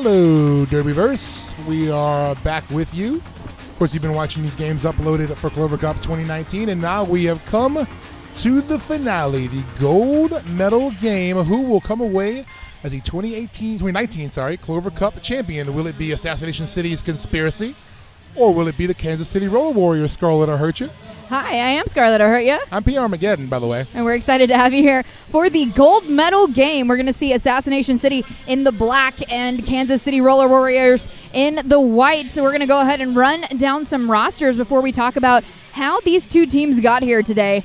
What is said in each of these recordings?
Hello, Derbyverse. We are back with you. Of course, you've been watching these games uploaded for Clover Cup 2019, and now we have come to the finale, the gold medal game. Who will come away as the 2019 Clover Cup champion? Will it be Assassination City's Conspiracy, or will it be the Kansas City Roller Warriors, Scarlet I Hurt You? Hi, I am Scarlet I Hurt Ya. I'm P. Armageddon, by the way. And we're excited to have you here for the gold medal game. We're going to see Assassination City in the black and Kansas City Roller Warriors in the white. So we're going to go ahead and run down some rosters before we talk about how these two teams got here today.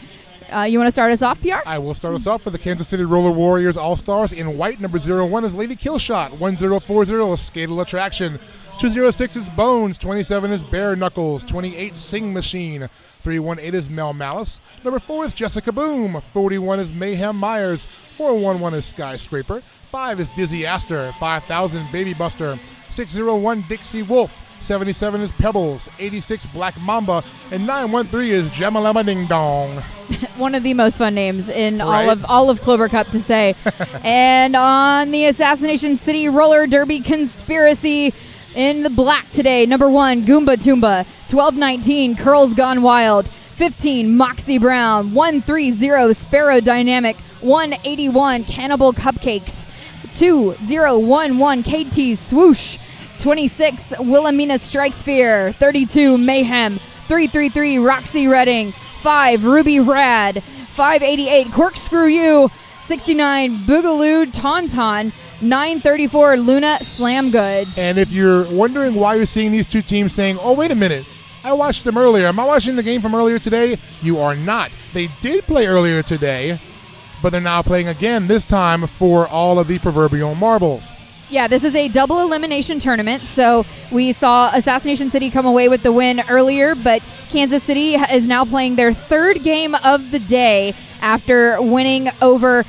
You want to start us off, PR? I will start us off for the Kansas City Roller Warriors All-Stars. In white, number 01 is Lady Killshot. 1040 is Skatal Attraction. 206 is Bones. 27 is Bare Knuckles. 28 Sing Machine. 318 is Mel Malice. Number 4 is Jessica Boom. 41 is Mayhem Myers. 411 is Skyscraper. 5 is Dizzy Aster. 5000 Baby Buster. 601 Dixie Wolf. 77 is Pebbles. 86 Black Mamba. And 913 is Jamalama Ding Dong. One of the most fun names in Right? all of Clover Cup to say. And on the Assassination City Roller Derby Conspiracy, in the black today, number 1, Goomba Toomba. 1219, Curls Gone Wild. 15, Moxie Brown. 130, Sparrow Dynamic. 181, Cannibal Cupcakes. 2011, KT Swoosh. 26, Wilhelmina Strikes Fear. 32, Mayhem. 333, Roxy Redding. 5, Ruby Rad. 588, Corkscrew You. 69, Boogaloo Tauntaun. 934, Luna Slam Goods. And if you're wondering why you're seeing these two teams saying, oh, wait a minute, I watched them earlier. Am I watching the game from earlier today? You are not. They did play earlier today, but they're now playing again, this time for all of the proverbial marbles. Yeah, this is a double elimination tournament, so we saw Assassination City come away with the win earlier, but Kansas City is now playing their third game of the day after winning over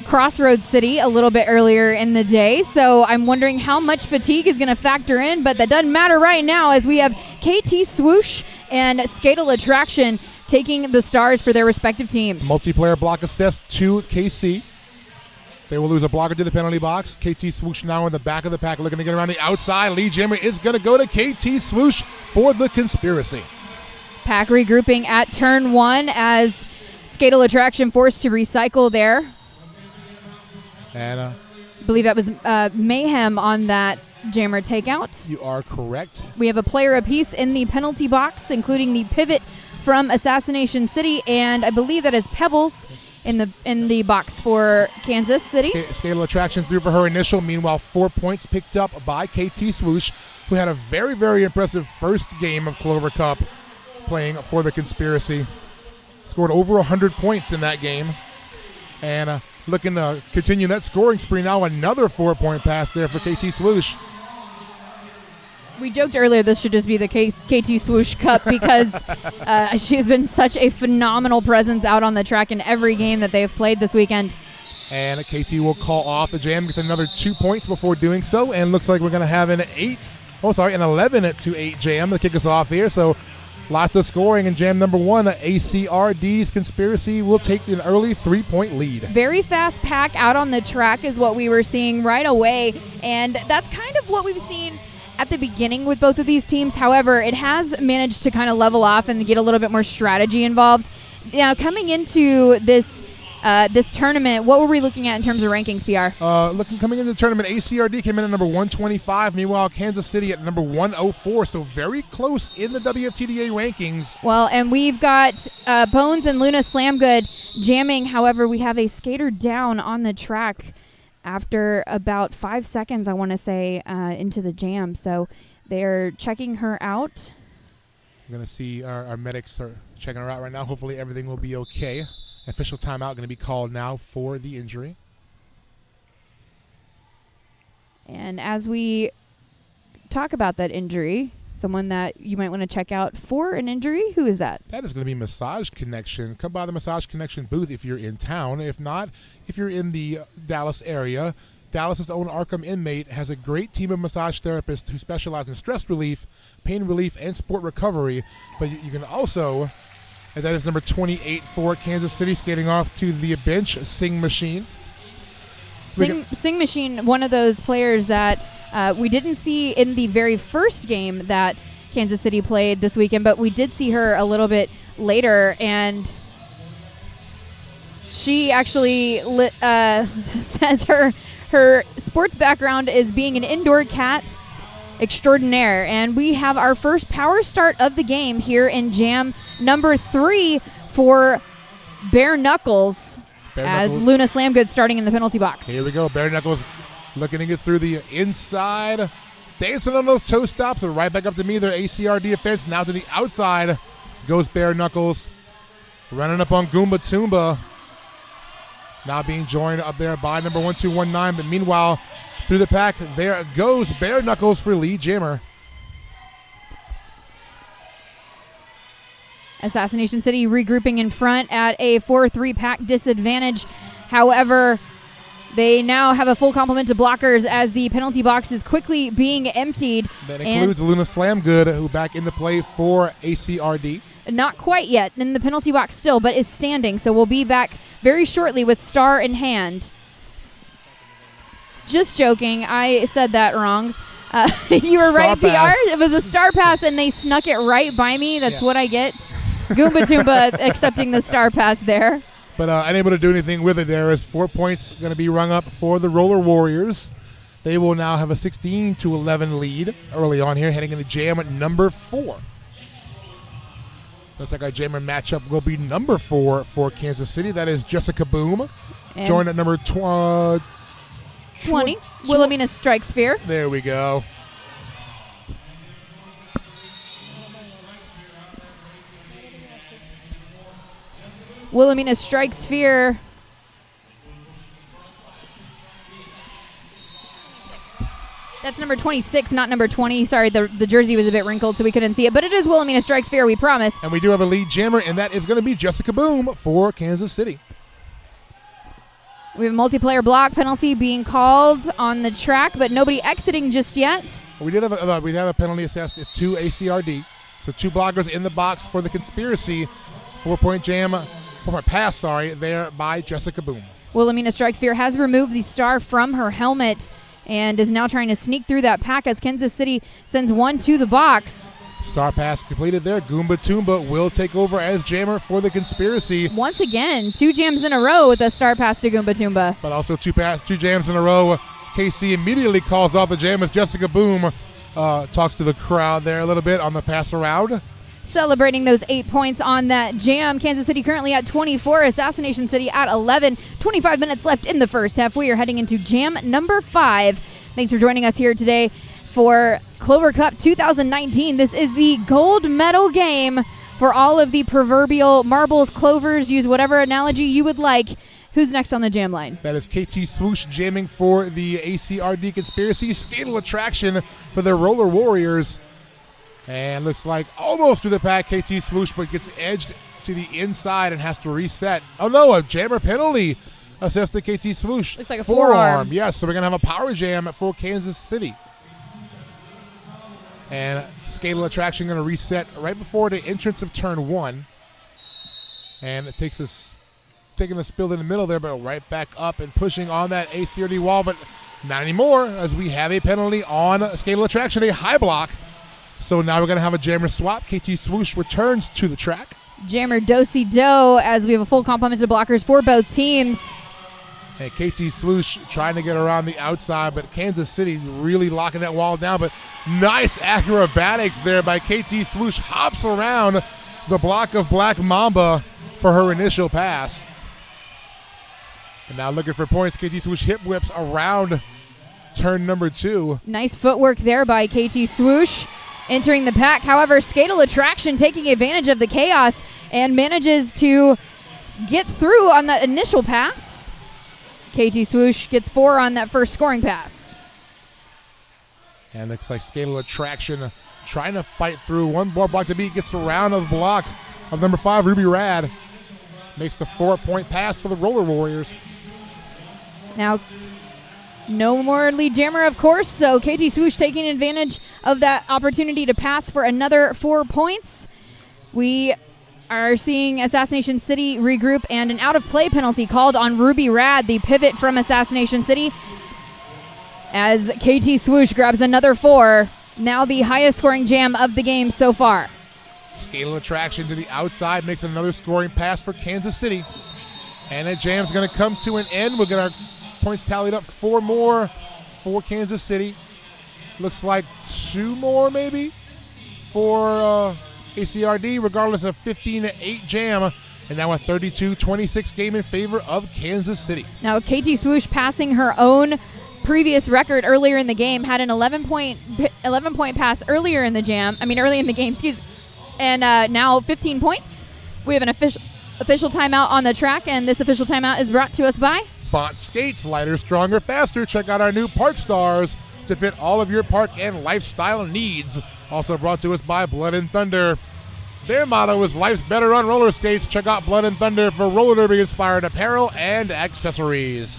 Crossroads City a little bit earlier in the day. So I'm wondering how much fatigue is going to factor in, but that doesn't matter right now as we have KT Swoosh and Skatal Attraction taking the stars for their respective teams. Multiplayer block assist to KC. They will lose a blocker to the penalty box. KT Swoosh now in the back of the pack looking to get around the outside. Lee Jimmer is going to go to KT Swoosh for the Conspiracy. Pack regrouping at turn 1 as Skatal Attraction forced to recycle there. And I believe that was Mayhem on that jammer takeout. you are correct. We have a player apiece in the penalty box, including the pivot from Assassination City, and I believe that is Pebbles in the box for Kansas City. Skatal Attraction through for her initial. Meanwhile, 4 points picked up by KT Swoosh, who had a very, very impressive first game of Clover Cup playing for the Conspiracy. Scored over 100 points in that game. And looking to continue that scoring spree now. Another 4-point pass there for KT Swoosh. We joked earlier this should just be the KT Swoosh Cup because she has been such a phenomenal presence out on the track in every game that they've played this weekend. And KT will call off the jam, gets another 2 points before doing so, and looks like we're going to have an 11 to 8 jam to kick us off here. So lots of scoring in jam number 1. ACRD's Conspiracy will take an early 3-point lead. Very fast pack out on the track is what we were seeing right away, and that's kind of what we've seen at the beginning with both of these teams. However, it has managed to kind of level off and get a little bit more strategy involved. Now, coming into this tournament, what were we looking at in terms of rankings, PR? Coming into the tournament, ACRD came in at number 125. Meanwhile, Kansas City at number 104. So very close in the WFTDA rankings. Well, and we've got Bones and Luna Slamgood jamming. However, we have a skater down on the track after about 5 seconds, I want to say, into the jam. So they're checking her out. We're going to see our medics are checking her out right now. Hopefully everything will be okay. Official timeout going to be called now for the injury. And as we talk about that injury, someone that you might want to check out for an injury, who is that? That is going to be Massage Connection. Come by the Massage Connection booth if you're in town. If not, if you're in the Dallas area, Dallas's own Arkham inmate has a great team of massage therapists who specialize in stress relief, pain relief, and sport recovery. But you can also, and that is number 28 for Kansas City, skating off to the bench, Sing Machine. Sing Machine, one of those players that We didn't see in the very first game that Kansas City played this weekend, but we did see her a little bit later, and she actually says her sports background is being an indoor cat extraordinaire. And we have our first power start of the game here in jam number 3 for Bare Knuckles, as Luna Slamgood starting in the penalty box. Here we go. Bare Knuckles looking to get through the inside, dancing on those toe stops, and right back up to me. Their ACR defense now to the outside goes Bare Knuckles, running up on Goomba Toomba. Now being joined up there by number 1219, but meanwhile, through the pack, there goes Bare Knuckles for lead jammer. Assassination City regrouping in front at a 4-3 pack disadvantage. However, they now have a full complement of blockers as the penalty box is quickly being emptied. That includes Luna Slamgood, who back into play for ACRD. Not quite yet in the penalty box still, but is standing. So we'll be back very shortly with Star in hand. Just joking. I said that wrong. You were right, PR. It was a star pass, and they snuck it right by me. That's what I get. Goomba Toomba accepting the star pass there. But unable to do anything with it there, as 4 points going to be rung up for the Roller Warriors. They will now have a 16-11 lead early on here, heading into jam at number 4. Looks like our jammer matchup will be number 4 for Kansas City. That is Jessica Boom, joined at number 20. Wilhelmina Strike Sphere. There we go. Wilhelmina Strike Sphere. That's number 26, not number 20. Sorry, the jersey was a bit wrinkled, so we couldn't see it. But it is Wilhelmina Strike Sphere, we promise. And we do have a lead jammer, and that is going to be Jessica Boom for Kansas City. We have a multiplayer block penalty being called on the track, but nobody exiting just yet. We did have a penalty assessed. It's 2 ACRD. So 2 blockers in the box for the conspiracy. 4-point jam, 4-point pass, there by Jessica Boom. Wilhelmina Strike Sphere has removed the star from her helmet and is now trying to sneak through that pack as Kansas City sends one to the box. Star pass completed there. Goomba Toomba will take over as jammer for the conspiracy. Once again, 2 jams in a row with a star pass to Goomba Toomba. But also 2 jams in a row. KC immediately calls off the jam as Jessica Boom talks to the crowd there a little bit on the pass around. Celebrating those 8 points on that jam. Kansas City currently at 24, Assassination City at 11. 25 minutes left in the first half. We are heading into jam number 5. Thanks for joining us here today for Clover Cup 2019. This is the gold medal game for all of the proverbial marbles, clovers. Use whatever analogy you would like. Who's next on the jam line? That is KT Swoosh jamming for the ACRD Conspiracy. Skatal Attraction for the Roller Warriors. And looks like almost through the pack, KT Swoosh, but gets edged to the inside and has to reset. Oh no, a jammer penalty assessed to KT Swoosh. Looks like a forearm. Yes, so we're going to have a power jam for Kansas City. And Skatal Attraction going to reset right before the entrance of turn 1. And it takes us, taking a spill in the middle there, but right back up and pushing on that ACRD wall, but not anymore, as we have a penalty on Skatal Attraction, a high block. So now we're going to have a jammer swap. KT Swoosh returns to the track. Jammer do-si-do as we have a full complement of blockers for both teams. And KT Swoosh trying to get around the outside, but Kansas City really locking that wall down. But nice acrobatics there by KT Swoosh. Hops around the block of Black Mamba for her initial pass. And now looking for points. KT Swoosh hip whips around turn number 2. Nice footwork there by KT Swoosh. Entering the pack, however, Skatal Attraction taking advantage of the chaos and manages to get through on that initial pass. KT Swoosh gets 4 on that first scoring pass. And looks like Skatal Attraction trying to fight through. One more block to beat, gets around the block of number 5, Ruby Rad. Makes the 4-point pass for the Roller Warriors. Now, no more lead jammer, of course, so KT Swoosh taking advantage of that opportunity to pass for another 4 points. We are seeing Assassination City regroup and an out-of-play penalty called on Ruby Rad, the pivot from Assassination City. as KT Swoosh grabs another 4. Now the highest scoring jam of the game so far. Scale attraction to the outside makes another scoring pass for Kansas City. And that jam's going to come to an end. We'll get our points tallied up. 4 more for Kansas City. Looks like 2 more maybe for ACRD, regardless of 15-8 jam. And now a 32-26 game in favor of Kansas City. Now KT Swoosh passing her own previous record earlier in the game, had an 11-point pass earlier in the game, and now 15 points. We have an official timeout on the track, and this official timeout is brought to us by Bont Skates, lighter, stronger, faster. Check out our new Park Stars to fit all of your park and lifestyle needs. Also brought to us by Blood and Thunder. Their motto is life's better on roller skates. Check out Blood and Thunder for roller derby inspired apparel and accessories.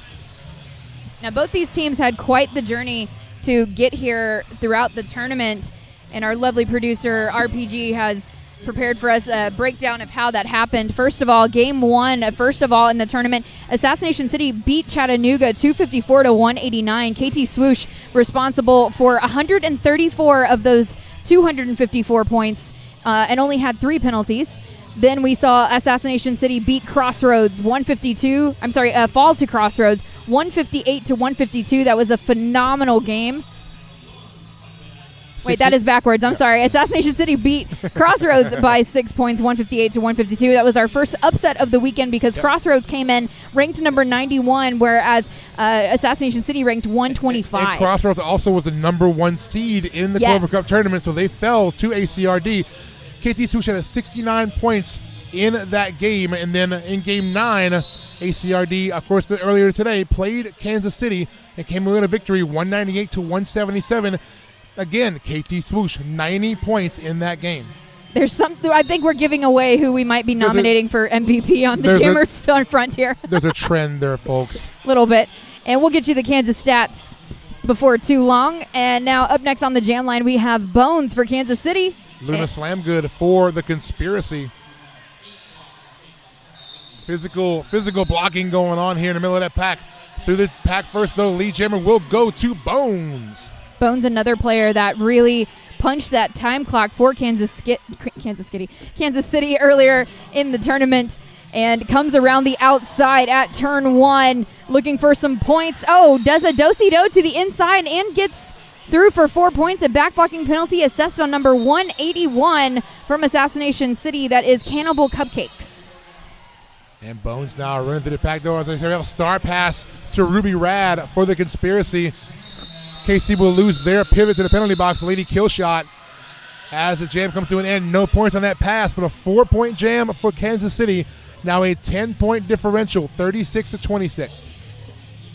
Now, both these teams had quite the journey to get here throughout the tournament, and our lovely producer, RPG, has prepared for us a breakdown of how that happened. First of all, game 1, in the tournament, Assassination City beat Chattanooga 254-189. KT Swoosh responsible for 134 of those 254 points and only had 3 penalties. Then we saw Assassination City beat Crossroads fall to Crossroads 158-152. That was a phenomenal game. Wait, that is backwards. I'm sorry. Assassination City beat Crossroads by 6 points, 158-152. That was our first upset of the weekend because Crossroads came in ranked number 91, whereas Assassination City ranked 125. And Crossroads also was the number 1 seed in the Clover Cup tournament, so they fell to ACRD. KT Swoosh had 69 points in that game, and then in game 9, ACRD, of course, earlier today, played Kansas City and came away with a victory, 198-177. Again, KT Swoosh, 90 points in that game. There's something. I think we're giving away who we might be nominating for MVP on the Jammer front here. There's a trend there, folks. A little bit. And we'll get you the Kansas stats before too long. And now up next on the Jam line, we have Bones for Kansas City. Luna Slamgood for the Conspiracy. Physical blocking going on here in the middle of that pack. Through the pack first, though, Lee Jammer will go to Bones. Bones, another player that really punched that time clock for Kansas City earlier in the tournament, and comes around the outside at turn 1, looking for some points. Oh, does a do-si-do to the inside and gets through for 4 points. A back blocking penalty assessed on number 181 from Assassination City. That is Cannibal Cupcakes. And Bones now running through the pack, though, as I say, star pass to Ruby Rad for the Conspiracy. KC will lose their pivot to the penalty box. Lady kill shot as the jam comes to an end. No points on that pass, but a 4-point jam for Kansas City. Now a 10-point differential, 36-26.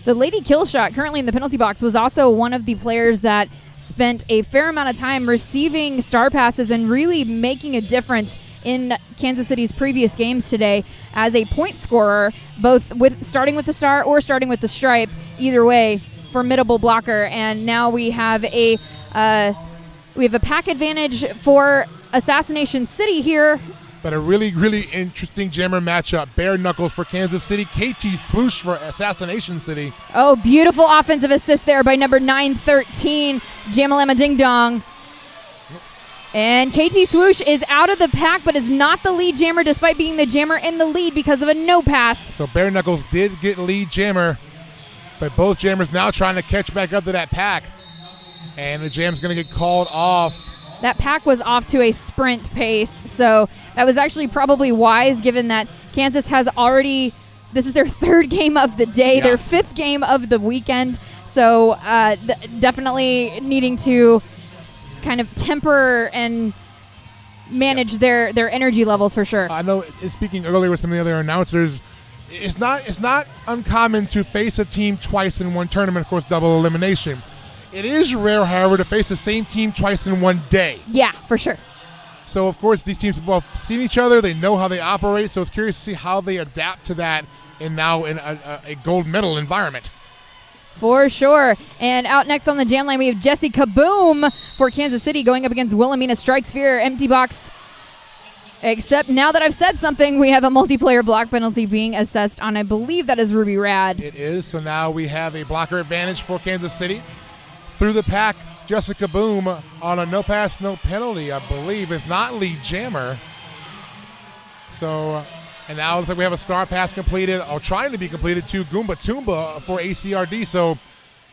So Lady Killshot, currently in the penalty box, was also one of the players that spent a fair amount of time receiving star passes and really making a difference in Kansas City's previous games today as a point scorer, both with starting with the star or starting with the stripe. Either way, formidable blocker. And now we have a pack advantage for Assassination City here. But a really, really interesting jammer matchup. Bare Knuckles for Kansas City. KT Swoosh for Assassination City. Oh, beautiful offensive assist there by number 913, Jamalama Ding Dong. And KT Swoosh is out of the pack, but is not the lead jammer, despite being the jammer in the lead because of a no pass. So Bare Knuckles did get lead jammer, but both jammers now trying to catch back up to that pack. And the jam's going to get called off. That pack was off to a sprint pace, so that was actually probably wise, given that Kansas has already, this is their third game of the day, their fifth game of the weekend, so definitely needing to kind of temper and manage their energy levels for sure. I know, speaking earlier with some of the other announcers, it's not uncommon to face a team twice in one tournament, of course, double elimination. It is rare, however, to face the same team twice in one day. Yeah, for sure. So, of course, these teams have both seen each other. They know how they operate. So it's curious to see how they adapt to that and now in a gold medal environment. For sure. And out next on the jam line, we have Jesse Kaboom for Kansas City going up against Wilhelmina Strike Sphere, empty box. Except now that I've said something, we have a multiplayer block penalty being assessed on, I believe that is Ruby Rad. It is. So now we have a blocker advantage for Kansas City. through the pack, Jessica Boom on a no pass, no penalty, I believe. It's not lead jammer. So, and now it looks like we have a star pass completed, or trying to be completed, to Goomba Toomba for ACRD. So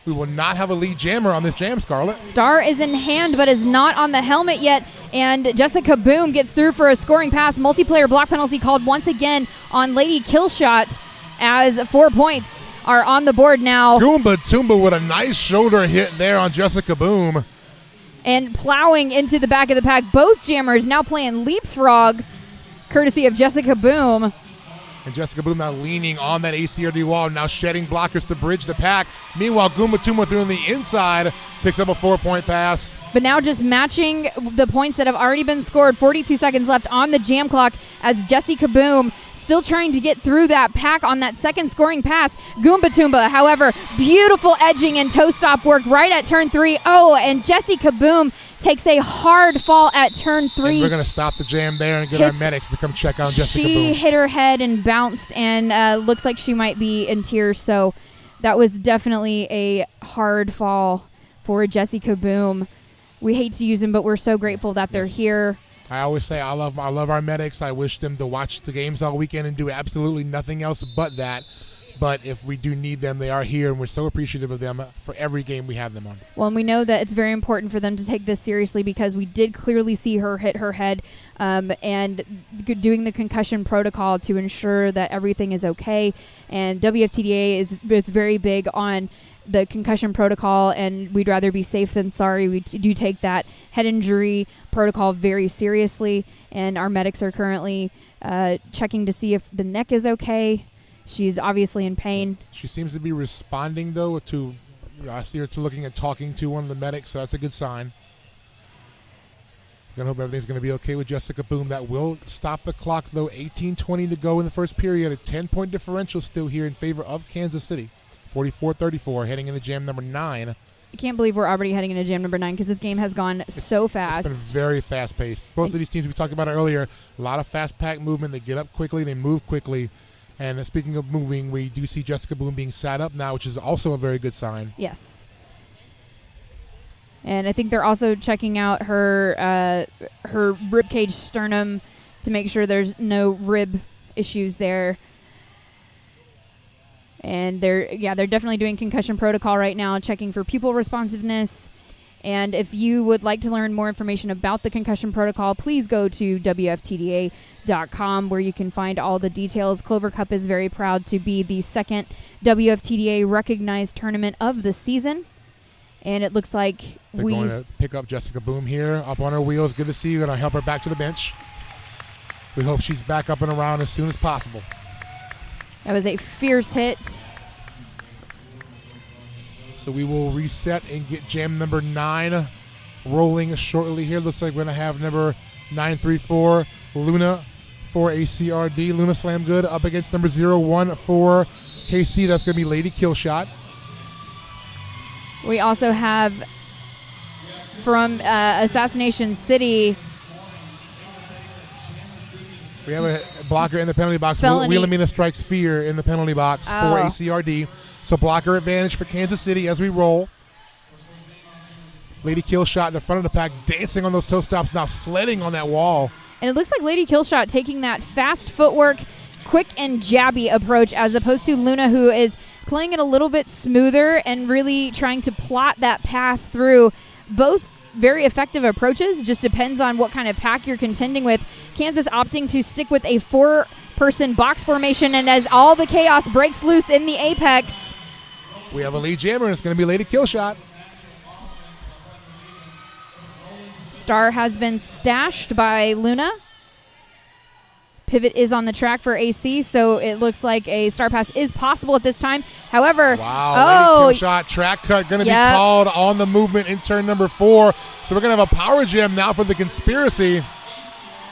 we will not have a lead jammer on this jam, Scarlett. Star is in hand, but is not on the helmet yet. And Jessica Boom gets through for a scoring pass. Multiplayer block penalty called once again on Lady Killshot, as 4 points are on the board now. Goomba Toomba with a nice shoulder hit there on Jessica Boom. And plowing into the back of the pack. Both jammers now playing leapfrog, courtesy of Jessica Boom. And Jessica Boom now leaning on that ACRD wall, now shedding blockers to bridge the pack. Meanwhile, Goomba Toomba through on the inside picks up a 4-point pass. But now just matching the points that have already been scored. 42 seconds left on the jam clock as Jessica Boom still trying to get through that pack on that second scoring pass. Goomba Toomba, however, beautiful edging and toe stop work right at turn 3. Oh, and Jessica Boom takes a hard fall at turn 3. And we're going to stop the jam there and get our medics to come check on Jessica Boom. She hit her head and bounced, and looks like she might be in tears. So that was definitely a hard fall for Jessica Boom. We hate to use them, but we're so grateful that they're here. I always say I love our medics. I wish them to watch the games all weekend and do absolutely nothing else but that. But if we do need them, they are here, and we're so appreciative of them for every game we have them on. Well, and we know that it's very important for them to take this seriously, because we did clearly see her hit her head, and doing the concussion protocol to ensure that everything is okay. And WFTDA is very big on the concussion protocol, and we'd rather be safe than sorry. We do take that head injury protocol very seriously, and our medics are currently checking to see if the neck is okay. She's obviously in pain. She seems to be responding, though, to I see her looking and talking to one of the medics, so that's a good sign. I hope everything's going to be okay with Jessica Boom. That will stop the clock, though. 18:20 to go in the first period. A 10-point differential still here in favor of Kansas City. 44-34, heading into jam number 9. I can't believe we're already heading into jam number 9, because this game has gone so fast. It's been very fast-paced. Both of these teams we talked about earlier, a lot of fast-pack movement. They get up quickly, they move quickly. And speaking of moving, we do see Jessica Boom being sat up now, which is also a very good sign. Yes. And I think they're also checking out her ribcage sternum to make sure there's no rib issues there. And they're definitely doing concussion protocol right now, checking for pupil responsiveness. And if you would like to learn more information about the concussion protocol, please go to WFTDA.com, where you can find all the details. Clover Cup is very proud to be the second WFTDA recognized tournament of the season. And it looks like they're going to pick up Jessica Boom here, up on her wheels. Good to see you. Going to help her back to the bench. We hope she's back up and around as soon as possible. That was a fierce hit. So we will reset and get jam number 9 rolling shortly here. Looks like we're going to have number 934, Luna for ACRD. Luna Slam Good up against number 01 for KC. That's going to be Lady Killshot. We also have from Assassination City. We have a blocker in the penalty box. Wilhelmina strikes fear in the penalty box for ACRD. So blocker advantage for Kansas City as we roll. Lady Killshot in the front of the pack, dancing on those toe stops, now sledding on that wall. And it looks like Lady Killshot taking that fast footwork, quick and jabby approach, as opposed to Luna, who is playing it a little bit smoother and really trying to plot that path through. Both very effective approaches, just depends on what kind of pack you're contending with. Kansas opting to stick with a 4-person box formation, and as all the chaos breaks loose in the apex, we have a lead jammer, and it's going to be Lady Killshot. Star has been stashed by Luna. Pivot is on the track for AC, so it looks like a star pass is possible at this time. However, Lady Killshot track cut going to be called on the movement in turn number 4. So we're going to have a power jam now for the conspiracy.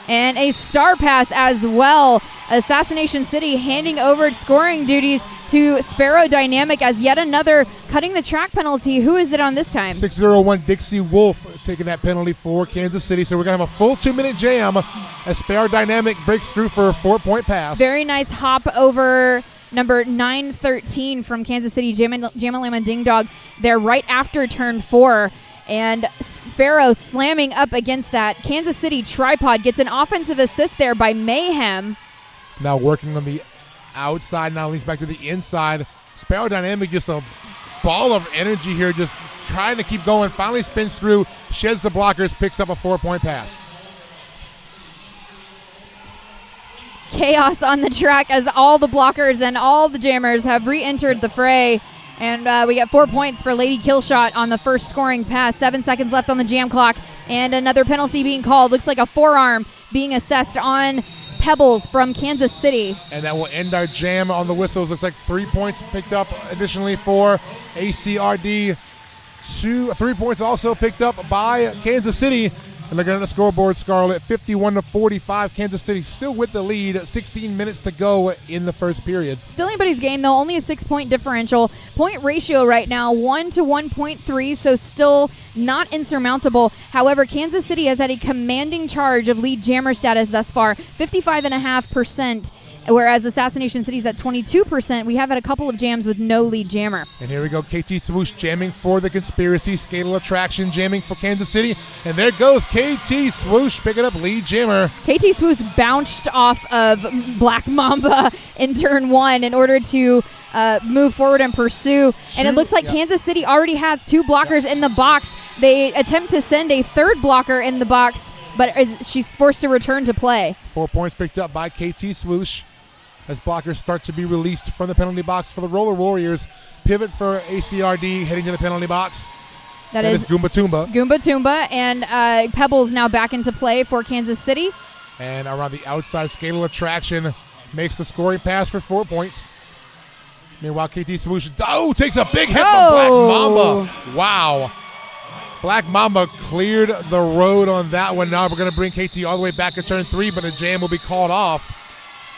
And a star pass as well. Assassination City handing over scoring duties to Sparrow Dynamic as yet another cutting the track penalty. Who is it on this time? 601 Dixie Wolf taking that penalty for Kansas City. So we're going to have a full 2-minute jam as Sparrow Dynamic breaks through for a 4-point pass. Very nice hop over number 913 from Kansas City, Jamalama Ding Dog. They're right after turn 4. And Sparrow slamming up against that. Kansas City tripod gets an offensive assist there by Mayhem. Now working on the outside, now leads back to the inside. Sparrow Dynamic, just a ball of energy here, just trying to keep going. Finally spins through, sheds the blockers, picks up a 4-point pass. Chaos on the track as all the blockers and all the jammers have re-entered the fray. And we get 4 points for Lady Killshot on the first scoring pass. 7 seconds left on the jam clock. And another penalty being called. Looks like a forearm being assessed on Pebbles from Kansas City. And that will end our jam on the whistles. Looks like 3 points picked up additionally for ACRD. 3 points also picked up by Kansas City. And looking at the scoreboard, Scarlet, 51-45. Kansas City still with the lead. 16 minutes to go in the first period. Still anybody's game, though. Only a 6-point differential. Point ratio right now, 1 to 1.3, so still not insurmountable. However, Kansas City has had a commanding charge of lead jammer status thus far, 55.5%. Whereas Assassination City's at 22%. We have had a couple of jams with no lead jammer. And here we go, KT Swoosh jamming for the Conspiracy. Skatal Attraction jamming for Kansas City. And there goes KT Swoosh picking up lead jammer. KT Swoosh bounced off of Black Mamba in turn 1 in order to move forward and pursue. And it looks like Kansas City already has 2 blockers in the box. They attempt to send a third blocker in the box, but she's forced to return to play. 4 points picked up by KT Swoosh as blockers start to be released from the penalty box for the Roller Warriors. Pivot for ACRD heading to the penalty box. That is Goomba Toomba. Goomba Toomba, and Pebbles now back into play for Kansas City. And around the outside, Skatal Attraction makes the scoring pass for 4 points. Meanwhile, KT Swoosh takes a big hit from Black Mamba. Wow. Black Mamba cleared the road on that one. Now we're going to bring KT all the way back to turn 3, but a jam will be called off.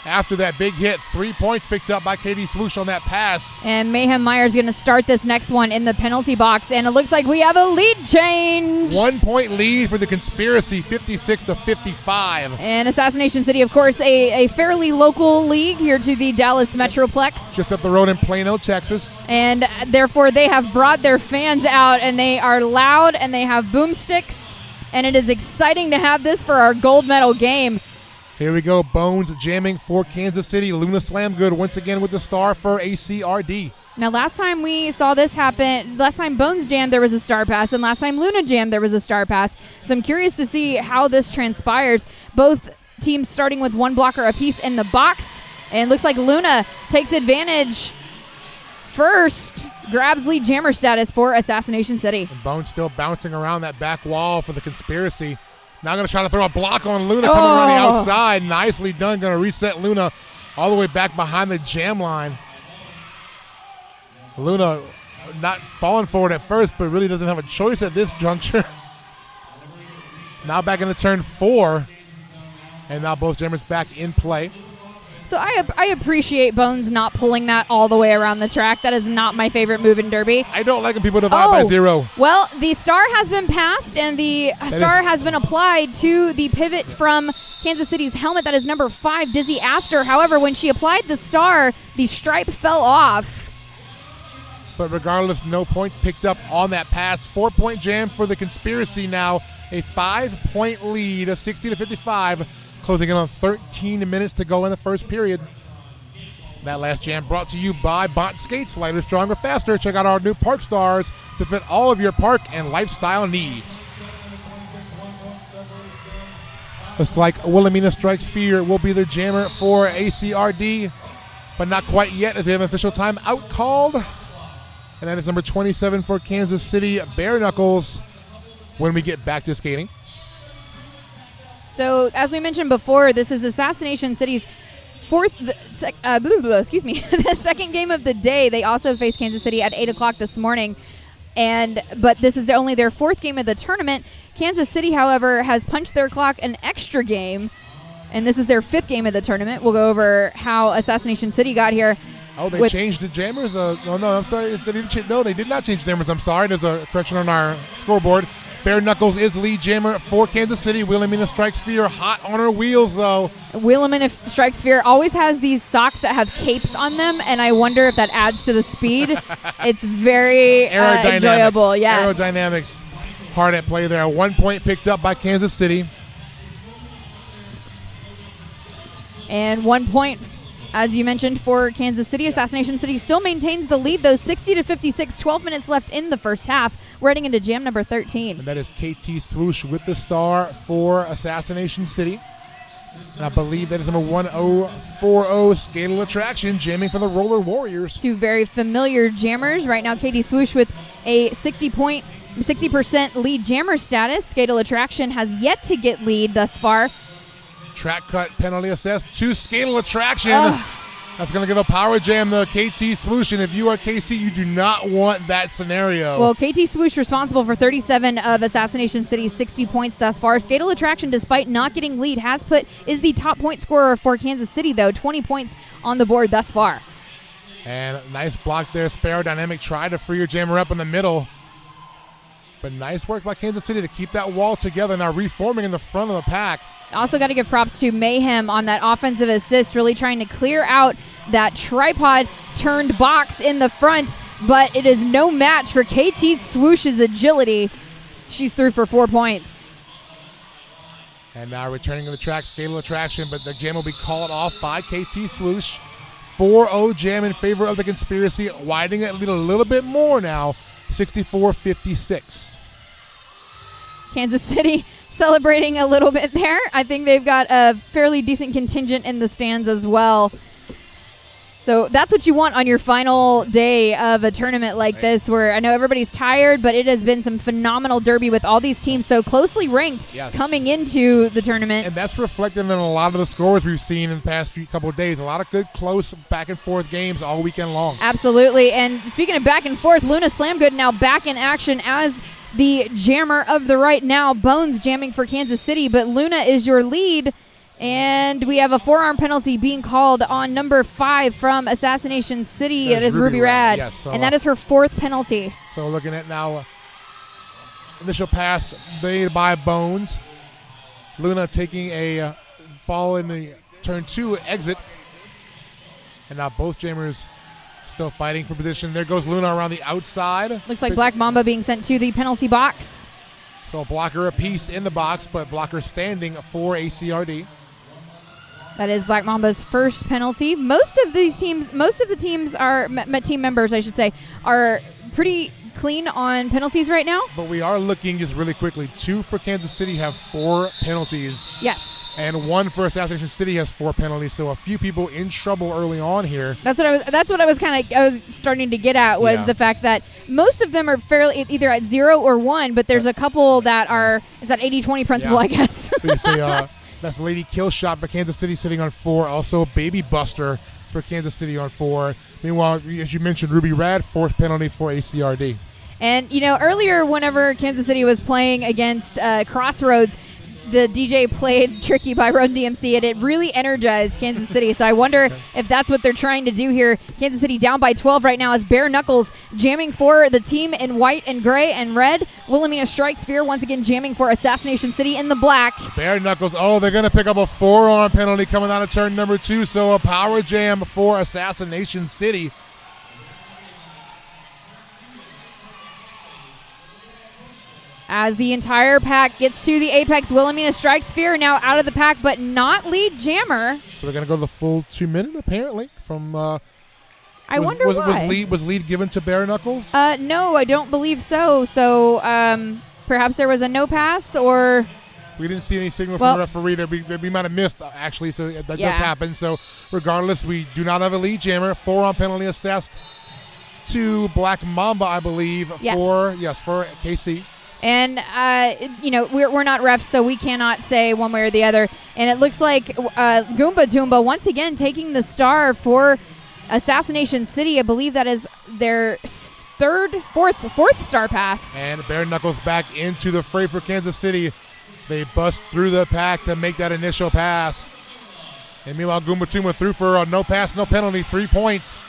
After that big hit, 3 points picked up by KT Swoosh on that pass. And Mayhem Meyer's going to start this next one in the penalty box, and it looks like we have a lead change. 1 point lead for the Conspiracy, 56-55. And Assassination City, of course, a fairly local league here to the Dallas Metroplex. Just up the road in Plano, Texas. And therefore, they have brought their fans out, and they are loud, and they have boomsticks. And it is exciting to have this for our gold medal game. Here we go, Bones jamming for Kansas City. Luna Slamgood once again with the star for ACRD. Now, last time we saw this happen, last time Bones jammed, there was a star pass, and last time Luna jammed, there was a star pass. So I'm curious to see how this transpires. Both teams starting with 1 blocker apiece in the box, and looks like Luna takes advantage first, grabs lead jammer status for Assassination City. And Bones still bouncing around that back wall for the Conspiracy. Now going to try to throw a block on Luna coming around the outside. Nicely done. Going to reset Luna all the way back behind the jam line. Luna not falling forward at first, but really doesn't have a choice at this juncture. Now back into turn 4. And now both jammers back in play. So I appreciate Bones not pulling that all the way around the track. That is not my favorite move in Derby. I don't like when people divide by 0. Well, the star has been passed, and the star has been applied to the pivot from Kansas City's helmet. That is number 5, Dizzy Astor. However, when she applied the star, the stripe fell off. But regardless, no points picked up on that pass. 4-point jam for the Conspiracy now. A 5-point lead of 60-55. Closing in on 13 minutes to go in the first period. That last jam brought to you by Bont Skates. Lighter, stronger, faster. Check out our new Park Stars to fit all of your park and lifestyle needs. Looks like Wilhelmina Strikes Fear will be the jammer for ACRD, but not quite yet as they have an official timeout called. And that is number 27 for Kansas City, Bare Knuckles, when we get back to skating. So, as we mentioned before, this is Assassination City's the second game of the day. They also faced Kansas City at 8 o'clock this morning. But this is only their 4th game of the tournament. Kansas City, however, has punched their clock an extra game, and this is their 5th game of the tournament. We'll go over how Assassination City got here. Oh, they changed the jammers? No, I'm sorry. No, they did not change jammers. I'm sorry. There's a correction on our scoreboard. Bare Knuckles is lead jammer for Kansas City. Wilhelmina Strike Sphere hot on her wheels, though. Wilhelmina Strike Sphere always has these socks that have capes on them, and I wonder if that adds to the speed. It's very enjoyable. Yes. Aerodynamics hard at play there. 1 point picked up by Kansas City. And 1 point, as you mentioned, for Kansas City. Assassination City still maintains the lead, though, 60-56, 12 minutes left in the first half. We're heading into jam number 13. And that is KT Swoosh with the star for Assassination City. And I believe that is number 1040, Skatal Attraction, jamming for the Roller Warriors. Two very familiar jammers. Right now, KT Swoosh with a 60% lead jammer status. Skatal Attraction has yet to get lead thus far. Track cut penalty assessed to Skatal Attraction. That's going to give a power jam to KT Swoosh, and if you are KC, you do not want that scenario. Well, KT Swoosh responsible for 37 of Assassination City's 60 points thus far. Skatal Attraction, despite not getting lead, is the top point scorer for Kansas City, though. 20 points on the board thus far. And nice block there. Sparrow Dynamic tried to free your jammer up in the middle. But nice work by Kansas City to keep that wall together. Now reforming in the front of the pack. Also got to give props to Mayhem on that offensive assist, really trying to clear out that tripod turned box in the front, but it is no match for KT Swoosh's agility. She's through for 4 points. And now returning to the track, Skatal Attraction, but the jam will be called off by KT Swoosh. 4-0 jam in favor of the Conspiracy, widening it lead a little bit more now, 64-56. Kansas City celebrating a little bit there. I think they've got a fairly decent contingent in the stands as well. So that's what you want on your final day of a tournament like this, where I know everybody's tired, but it has been some phenomenal derby with all these teams so closely ranked coming into the tournament. And that's reflected in a lot of the scores we've seen in the past couple of days. A lot of good, close, back-and-forth games all weekend long. Absolutely. And speaking of back and forth, Luna Slamgood now back in action as the jammer of the right now. Bones jamming for Kansas City, but Luna is your lead. And we have a forearm penalty being called on number 5 from Assassination City. It is Ruby Rad. Yes, so, and that is her 4th penalty. So looking at now, initial pass made by Bones. Luna taking a fall in the turn 2 exit. And now both jammers still fighting for position. There goes Luna around the outside. Looks like Black Mamba being sent to the penalty box. So a blocker apiece in the box, but blocker standing for ACRD. That is Black Mamba's first penalty. Most of the teams are, team members, I should say, are pretty clean on penalties right now. But we are looking just really quickly. 2 for Kansas City have 4 penalties. Yes. And 1 for Assassination City has 4 penalties. So a few people in trouble early on here. That's what I was starting to get at, was the fact that most of them are fairly either at 0 or 1, but there's a couple that are, is that 80-20 principle, I guess. So you say, that's Lady Killshot for Kansas City sitting on 4. Also Baby Buster for Kansas City on 4. Meanwhile, as you mentioned, Ruby Rad, 4th penalty for ACRD. And, earlier whenever Kansas City was playing against Crossroads, the DJ played Tricky by Run DMC, and it really energized Kansas City. So I wonder if that's what they're trying to do here. Kansas City down by 12 right now as Bare Knuckles jamming for the team in white and gray and red. Wilhelmina Strike Sphere once again jamming for Assassination City in the black. Bare Knuckles, they're going to pick up a forearm penalty coming out of turn number 2. So a power jam for Assassination City. As the entire pack gets to the apex, Wilhelmina Strike Sphere now out of the pack, but not lead jammer. So we're going to go the full 2 minute, apparently, from... I wonder why. Was lead given to Bare Knuckles? No, I don't believe so. So perhaps there was a no pass, or... We didn't see any signal from the referee that we might have missed, actually, so that does happen. So regardless, we do not have a lead jammer. Forearm penalty assessed to Black Mamba, I believe, for KC. And, we're not refs, so we cannot say one way or the other. And it looks like Goomba Toomba once again taking the star for Assassination City. I believe that is their fourth star pass. And Bare Knuckles back into the fray for Kansas City. They bust through the pack to make that initial pass. And meanwhile, Goomba Toomba threw for a no pass, no penalty, 3 points.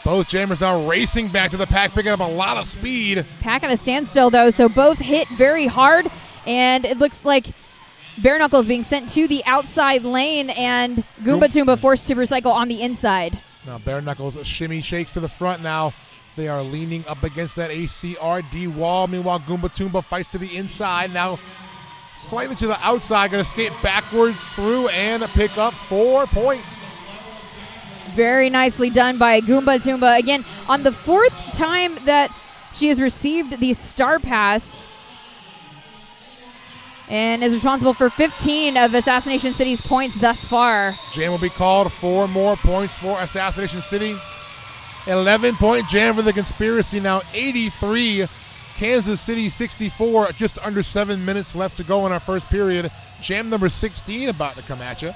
Both jammers now racing back to the pack, picking up a lot of speed. Pack at a standstill, though, so both hit very hard, and it looks like Bare Knuckles being sent to the outside lane, and Goomba Toomba forced to recycle on the inside. Now Bare Knuckles shimmy shakes to the front now. They are leaning up against that ACRD wall. Meanwhile, Goomba Toomba fights to the inside. Now slightly to the outside, going to skate backwards through and pick up 4 points. Very nicely done by Goomba Toomba. Again, on the 4th time that she has received the Star Pass and is responsible for 15 of Assassination City's points thus far. Jam will be called. 4 more points for Assassination City. 11-point jam for the Conspiracy now. 83. Kansas City 64. Just under 7 minutes left to go in our first period. Jam number 16 about to come at you.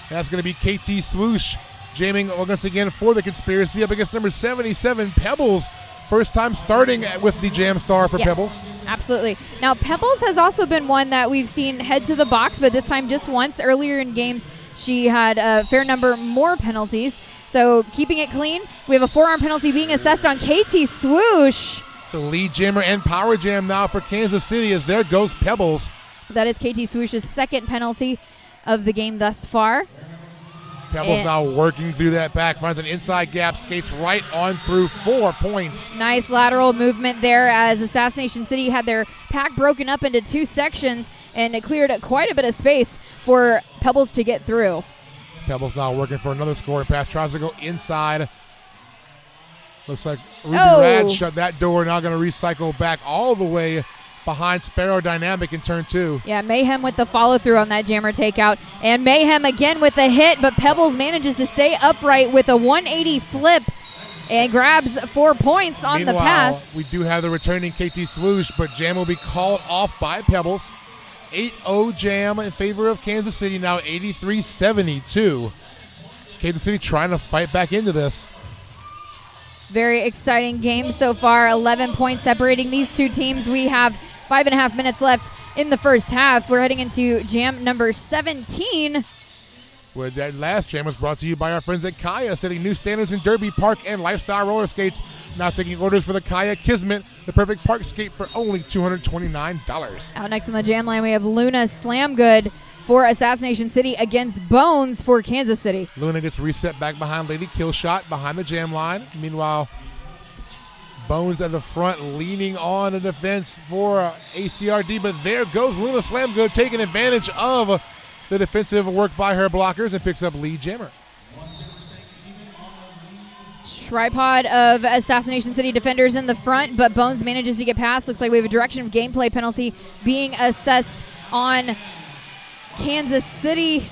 That's going to be KT Swoosh jamming once again for the Conspiracy up against number 77, Pebbles. First time starting with the Jam Star for Pebbles. Absolutely. Now, Pebbles has also been one that we've seen head to the box, but this time just once. Earlier in games, she had a fair number more penalties. So keeping it clean, we have a forearm penalty being assessed on KT Swoosh. So lead jammer and power jam now for Kansas City as there goes Pebbles. That is KT Swoosh's second penalty of the game thus far. Pebbles now working through that back, finds an inside gap, skates right on through 4 points. Nice lateral movement there as Assassination City had their pack broken up into 2 sections, and it cleared quite a bit of space for Pebbles to get through. Pebbles now working for another scoring pass, tries to go inside. Looks like Ruby Rad shut that door, now going to recycle back all the way behind Sparrow Dynamic in turn 2. Yeah, Mayhem with the follow-through on that jammer takeout. And Mayhem again with the hit, but Pebbles manages to stay upright with a 180 flip and grabs 4 points on the pass. We do have the returning KT Swoosh, but jam will be called off by Pebbles. 8-0 jam in favor of Kansas City, now 83-72. Kansas City trying to fight back into this. Very exciting game so far. 11 points separating these two teams. We have 5.5 minutes left in the first half. We're heading into jam number 17. Where that last jam was brought to you by our friends at Kaya, setting new standards in Derby Park and lifestyle roller skates. Now taking orders for the Kaya Kismet, the perfect park skate for only $229. Out next on the jam line, we have Luna Slamgood for Assassination City against Bones for Kansas City. Luna gets reset back behind Lady Killshot behind the jam line. Meanwhile, Bones at the front leaning on the defense for ACRD, but there goes Luna Slamgood taking advantage of the defensive work by her blockers and picks up lead jammer. Tripod of Assassination City defenders in the front, but Bones manages to get past. Looks like we have a direction of gameplay penalty being assessed on Kansas City.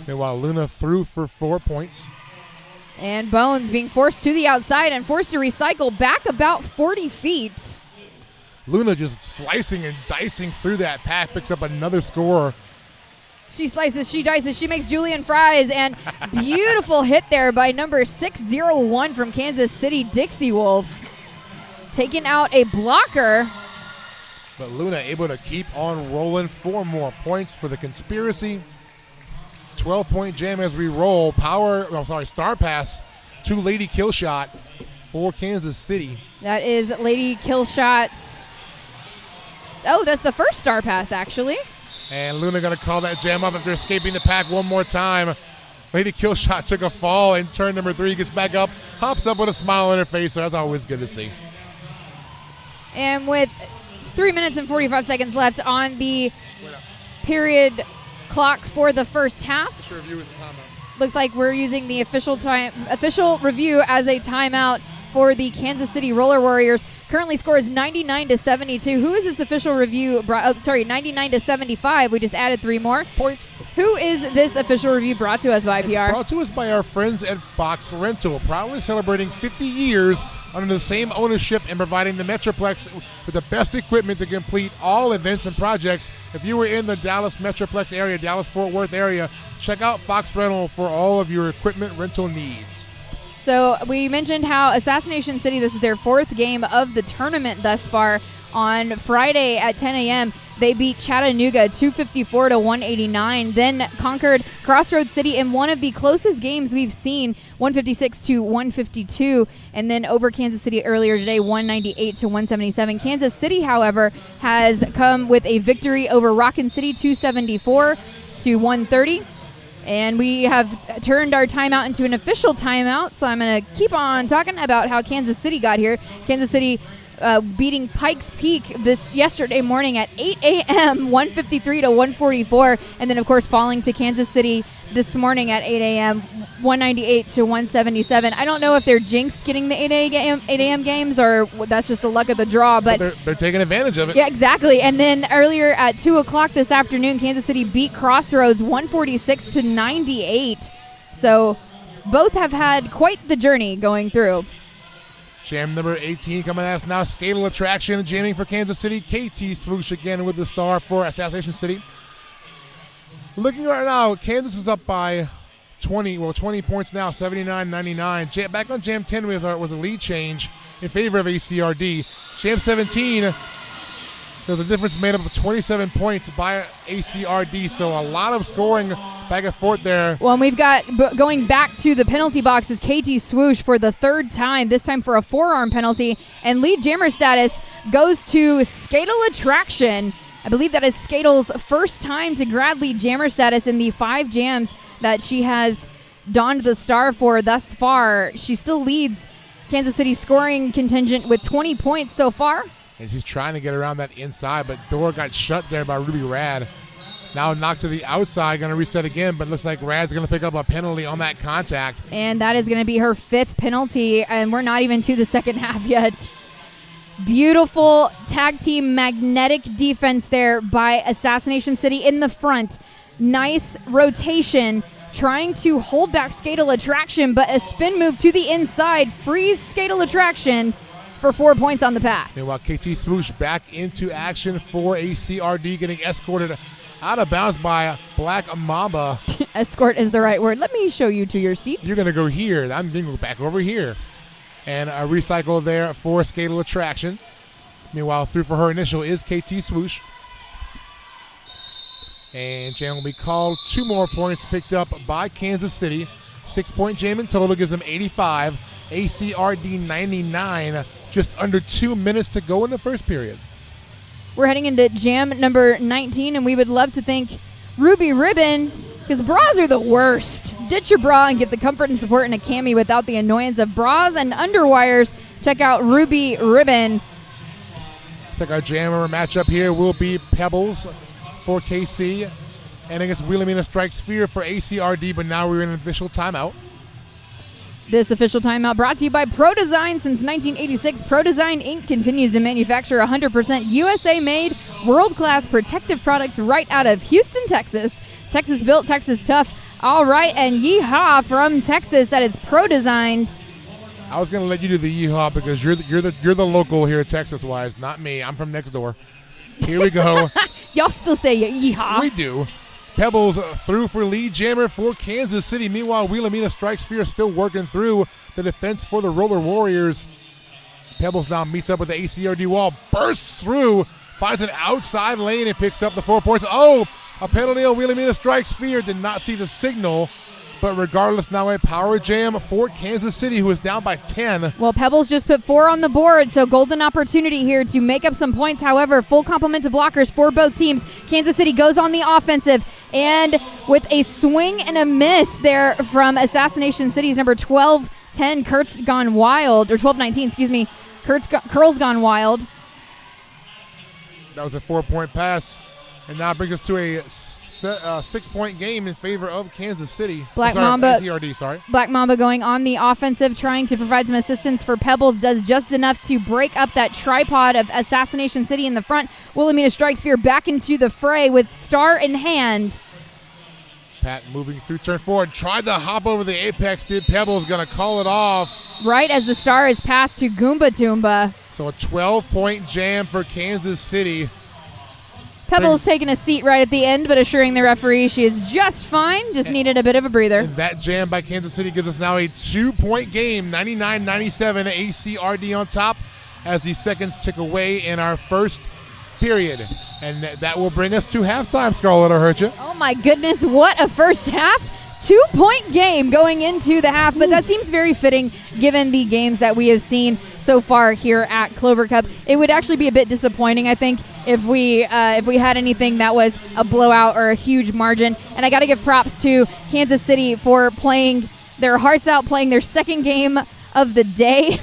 Meanwhile, Luna threw for 4 points. And Bones being forced to the outside and forced to recycle back about 40 feet. Luna just slicing and dicing through that pack, picks up another score. She slices, she dices, she makes Julian fries, and beautiful hit there by number 601 from Kansas City, Dixie Wolf. Taking out a blocker. But Luna able to keep on rolling. 4 more points for the Conspiracy. 12-point jam as we roll. Star Pass to Lady Killshot for Kansas City. That is Lady Killshot's. Oh, that's the first Star Pass, actually. And Luna going to call that jam up after escaping the pack one more time. Lady Killshot took a fall in turn number 3, gets back up, hops up with a smile on her face, so that's always good to see. And with 3 minutes and 45 seconds left on the period clock for the first half, looks like we're using the official review as a timeout for the Kansas City Roller Warriors. Currently score is 99-72. Who is this official review? 99-75. We just added 3 more points. Who is this official review brought to us by, PR? It's brought to us by our friends at Fox Rental, proudly celebrating 50 years under the same ownership and providing the Metroplex with the best equipment to complete all events and projects. If you were in the Dallas Metroplex area, Dallas-Fort Worth area, check out Fox Rental for all of your equipment rental needs. So we mentioned how Assassination City, this is their 4th game of the tournament thus far. On Friday at 10 a.m., They beat Chattanooga 254 to 189, then conquered Crossroads City in one of the closest games we've seen, 156 to 152, and then over Kansas City earlier today, 198 to 177. Kansas City, however, has come with a victory over Rockin' City, 274 to 130. And we have turned our timeout into an official timeout, so I'm going to keep on talking about how Kansas City got here. Kansas City beating Pikes Peak yesterday morning at 8 a.m., 153 to 144, and then, of course, falling to Kansas City this morning at 8 a.m., 198 to 177. I don't know if they're jinxed getting the 8 a.m. games or that's just the luck of the draw, but they're taking advantage of it. Yeah, exactly. And then earlier at 2 o'clock this afternoon, Kansas City beat Crossroads 146 to 98. So both have had quite the journey going through. Jam number 18 coming at us now. Skatal Attraction jamming for Kansas City. KT Swoosh again with the star for Assassination City. Looking right now, Kansas is up by 20 points now, 79-99. Back on Jam 10 was a lead change in favor of ACRD. Jam 17, there's a difference made up of 27 points by ACRD, so a lot of scoring back and forth there. Well, and we've got, going back to the penalty boxes, KT Swoosh for the third time, this time for a forearm penalty, and lead jammer status goes to Skatal Attraction. I believe that is Skatal's first time to grab lead jammer status in the 5 jams that she has donned the star for thus far. She still leads Kansas City's scoring contingent with 20 points so far. And she's trying to get around that inside, but door got shut there by Ruby Rad. Now knocked to the outside, going to reset again, but looks like Rad's going to pick up a penalty on that contact. And that is going to be her 5th penalty, and we're not even to the second half yet. Beautiful tag team magnetic defense there by Assassination City in the front. Nice rotation, trying to hold back Skatal Attraction, but a spin move to the inside frees Skatal Attraction for 4 points on the pass. Meanwhile, KT Swoosh back into action for ACRD, getting escorted out of bounds by Black Mamba. Escort is the right word. Let me show you to your seat. You're going to go here. I'm going to go back over here. And a recycle there for Skatal Attraction. Meanwhile, through for her initial is KT Swoosh. And jam will be called. 2 more points picked up by Kansas City. 6-point jam in total gives them 85. ACRD 99. Just under 2 minutes to go in the first period. We're heading into jam number 19, and we would love to thank Ruby Ribbon, because bras are the worst. Ditch your bra and get the comfort and support in a cami without the annoyance of bras and underwires. Check out Ruby Ribbon. Looks like our jammer matchup here will be Pebbles for KC and against Wilhelmina Strike Sphere for ACRD, but now we're in an official timeout. This official timeout brought to you by Pro Design. Since 1986, Pro Design Inc. continues to manufacture 100% USA-made, world-class protective products right out of Houston, Texas. Texas built, Texas tough. All right, and yeehaw from Texas. That is Pro Designed. I was gonna let you do the yeehaw because you're the local here, Texas-wise, not me. I'm from next door. Here we go. Y'all still say yeehaw. We do. Pebbles through for lead jammer for Kansas City. Meanwhile, Wilhelmina Strike Sphere still working through the defense for the Roller Warriors. Pebbles now meets up with the ACRD wall, bursts through, finds an outside lane and picks up the 4 points. Oh, a penalty on Wilhelmina Strike Sphere. Did not see the signal. But regardless, now a power jam for Kansas City, who is down by 10. Well, Pebbles just put 4 on the board, so golden opportunity here to make up some points. However, full complement of blockers for both teams. Kansas City goes on the offensive, and with a swing and a miss there from Assassination City's number 12-10, Kurt's Gone Wild, or 12-19, excuse me, Curl's Gone Wild. That was a 4-point pass, and now brings us to a 6-point game in favor of Kansas City. Black Mamba going on the offensive, trying to provide some assistance for Pebbles. Does just enough to break up that tripod of Assassination City in the front. Wilhelmina Strike Sphere back into the fray with star in hand. Pat moving through turn 4. Tried to hop over the apex. Did Pebbles going to call it off. Right as the star is passed to Goomba Toomba. So a 12-point jam for Kansas City. Pebbles taking a seat right at the end, but assuring the referee she is just fine, just needed a bit of a breather. And that jam by Kansas City gives us now a 2-point game, 99-97, ACRD on top as the seconds tick away in our first period. And that will bring us to halftime, Scarlett. I hurt you. Oh my goodness, what a first half. 2-point game going into the half, but that seems very fitting given the games that we have seen so far here at Clover Cup. It would actually be a bit disappointing, I think, if we had anything that was a blowout or a huge margin. And I got to give props to Kansas City for playing their hearts out, playing their second game of the day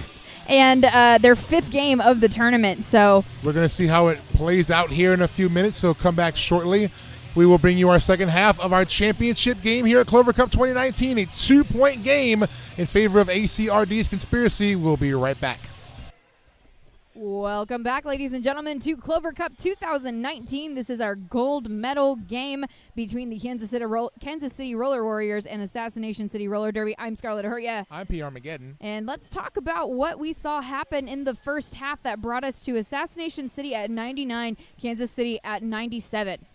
and their fifth game of the tournament. So we're going to see how it plays out here in a few minutes, so come back shortly. We will bring you our second half of our championship game here at Clover Cup 2019, a 2-point game in favor of ACRD's Conspiracy. We'll be right back. Welcome back, ladies and gentlemen, to Clover Cup 2019. This is our gold medal game between the Kansas City Roller Warriors and Assassination City Roller Derby. I'm Scarlett Hurya. I'm P. Armageddon. And let's talk about what we saw happen in the first half that brought us to Assassination City at 99, Kansas City at 97.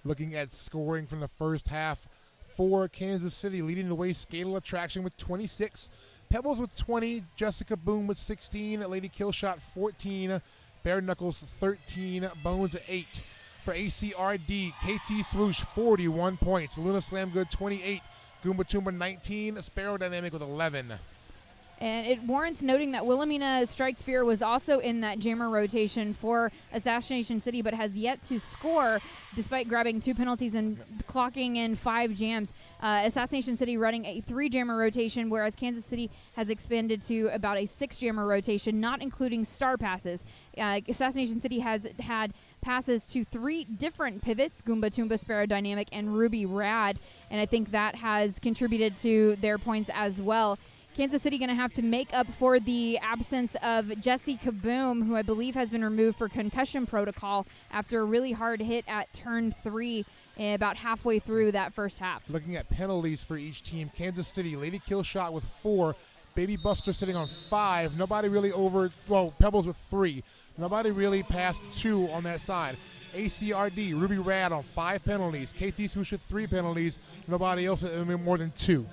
Looking at scoring from the first half for Kansas City, leading the way, Skatal Attraction with 26, Pebbles with 20, Jessica Boom with 16, Lady Killshot 14, Bare Knuckles 13, Bones 8. For ACRD, KT Swoosh 41 points, Luna Slam Good 28, Goomba Toomba 19, Sparrow Dynamic with 11. And it warrants noting that Wilhelmina Strike Sphere was also in that jammer rotation for Assassination City, but has yet to score despite grabbing 2 penalties and clocking in 5 jams. Assassination City running a 3 jammer rotation, whereas Kansas City has expanded to about a 6 jammer rotation, not including star passes. Assassination City has had passes to 3 different pivots, Goomba Toomba, Sparrow Dynamic, and Ruby Rad, and I think that has contributed to their points as well. Kansas City going to have to make up for the absence of Jesse Kaboom, who I believe has been removed for concussion protocol after a really hard hit at turn 3 about halfway through that first half. Looking at penalties for each team, Kansas City, Lady Killshot with 4, Baby Buster sitting on 5. Nobody really Pebbles with 3. Nobody really passed 2 on that side. ACRD, Ruby Rad on 5 penalties. KT Swoosh with 3 penalties. Nobody else more than 2.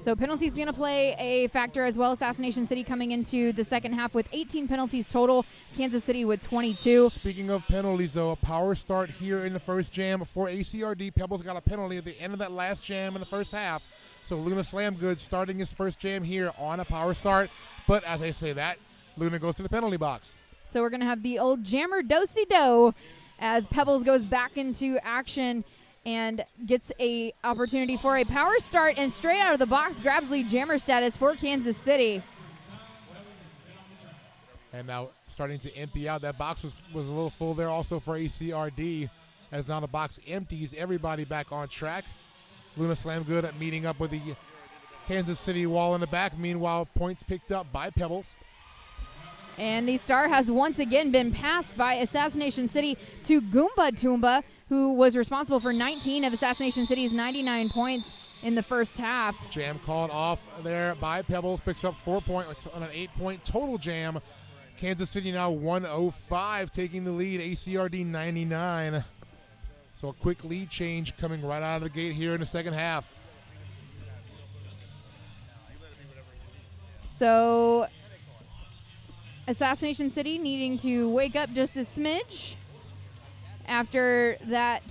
So penalties going to play a factor as well. Assassination City coming into the second half with 18 penalties total. Kansas City with 22. Speaking of penalties, though, a power start here in the first jam for ACRD. Pebbles got a penalty at the end of that last jam in the first half. So Luna Slam Good starting his first jam here on a power start. But as I say that, Luna goes to the penalty box. So we're going to have the old jammer do-si-do as Pebbles goes back into action and gets a opportunity for a power start, and straight out of the box grabs lead jammer status for Kansas City. And now starting to empty out. That box was a little full there also for ACRD, as now the box empties. Everybody back on track. Luna Slam Good at meeting up with the Kansas City wall in the back. Meanwhile, points picked up by Pebbles. And the star has once again been passed by Assassination City to Goomba Toomba, who was responsible for 19 of Assassination City's 99 points in the first half. Jam called off there by Pebbles, picks up 4 points on an 8-point total jam. Kansas City now 105, taking the lead, ACRD 99. So a quick lead change coming right out of the gate here in the second half. So Assassination City needing to wake up just a smidge after that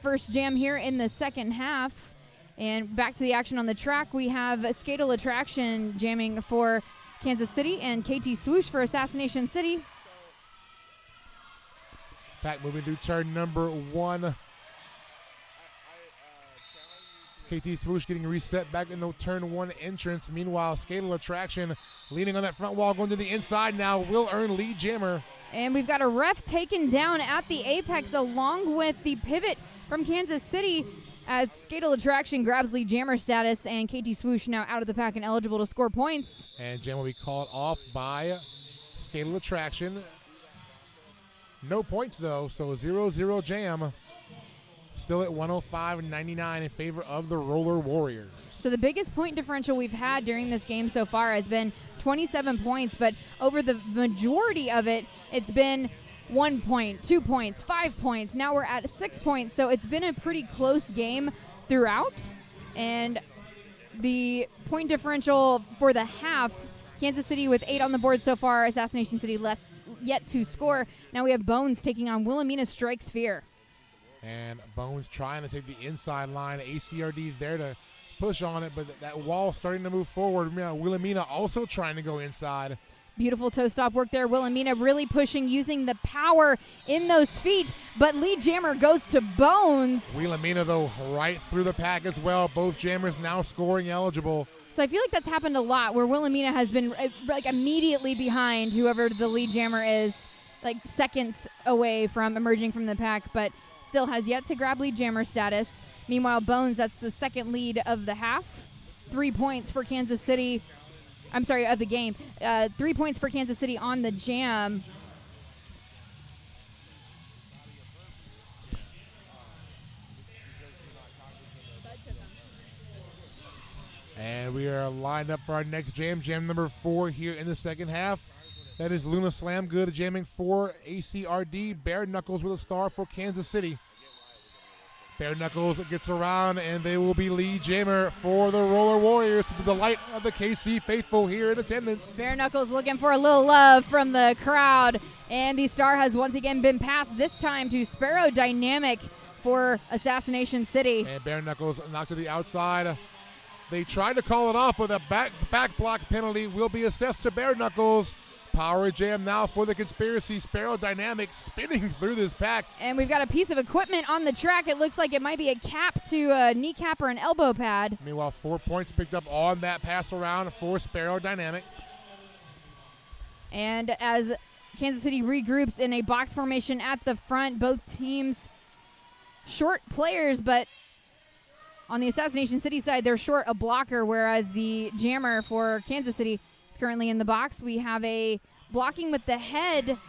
first jam here in the second half. And back to the action on the track, we have Skatal Attraction jamming for Kansas City and KT Swoosh for Assassination City. Back moving through turn number 1. KT Swoosh getting reset back in the turn 1 entrance. Meanwhile, Skatal Attraction leaning on that front wall, going to the inside now, will earn lead jammer. And we've got a ref taken down at the apex along with the pivot from Kansas City as Skatal Attraction grabs lead jammer status, and KT Swoosh now out of the pack and eligible to score points. And jam will be called off by Skatal Attraction. No points though, so 0-0 jam. Still at 105.99 in favor of the Roller Warriors. So the biggest point differential we've had during this game so far has been 27 points, but over the majority of it, it's been 1 point, 2 points, 5 points. Now we're at 6 points, so it's been a pretty close game throughout. And the point differential for the half, Kansas City with 8 on the board so far, Assassination City yet to score. Now we have Bones taking on Wilhelmina Strike Sphere. And Bones trying to take the inside line. ACRD there to push on it, but that wall starting to move forward. Wilhelmina also trying to go inside. Beautiful toe stop work there. Wilhelmina really pushing, using the power in those feet, but lead jammer goes to Bones. Wilhelmina, though, right through the pack as well. Both jammers now scoring eligible. So I feel like that's happened a lot where Wilhelmina has been like immediately behind whoever the lead jammer is, like seconds away from emerging from the pack, but still has yet to grab lead jammer status. Meanwhile, Bones, that's the second lead of the half. 3 points for Kansas City. I'm sorry, of the game. 3 points for Kansas City on the jam. And we are lined up for our next jam number 4 here in the second half. That is Luna Slam Good jamming for ACRD. Bare Knuckles with a star for Kansas City. Bare Knuckles gets around, and they will be lead jammer for the Roller Warriors to the delight of the KC faithful here in attendance. Bare Knuckles looking for a little love from the crowd, and the star has once again been passed, this time to Sparrow Dynamic for Assassination City. And Bare Knuckles knocked to the outside. They tried to call it off, but a back block penalty will be assessed to Bare Knuckles. Power jam now for the Conspiracy. Sparrow Dynamic spinning through this pack. And we've got a piece of equipment on the track. It looks like it might be a cap to a kneecap or an elbow pad. Meanwhile, 4 points picked up on that pass around for Sparrow Dynamic. And as Kansas City regroups in a box formation at the front, both teams short players, but on the Assassination City side, they're short a blocker, whereas the jammer for Kansas City currently in the box. We have a blocking with the head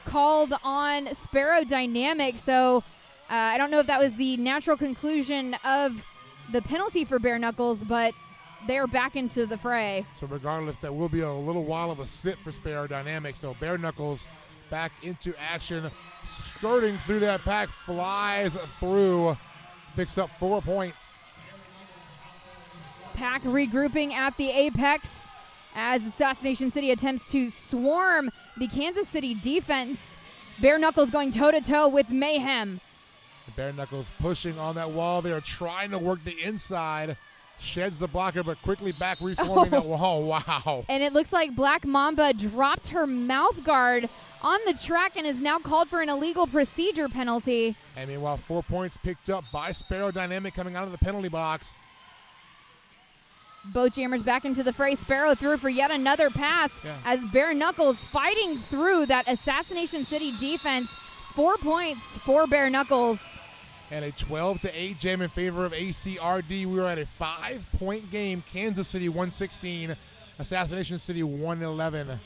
called on Sparrow Dynamic. So I don't know if that was the natural conclusion of the penalty for Bare Knuckles, but they're back into the fray. So regardless, that will be a little while of a sit for Sparrow Dynamic. So Bare Knuckles back into action, skirting through that pack, flies through, picks up 4 points. Pack regrouping at the apex as Assassination City attempts to swarm the Kansas City defense. Bare Knuckles going toe-to-toe with Mayhem. Bare Knuckles pushing on that wall. They are trying to work the inside. Sheds the blocker, but quickly back reforming that wall. Wow. And it looks like Black Mamba dropped her mouth guard on the track and is now called for an illegal procedure penalty. And meanwhile, 4 points picked up by Sparrow Dynamic coming out of the penalty box. Both jammers back into the fray. Sparrow through for yet another pass as Bare Knuckles fighting through that Assassination City defense. 4 points for Bare Knuckles. And a 12-8 jam in favor of ACRD. We are at a 5-point game. Kansas City 116, Assassination City 111.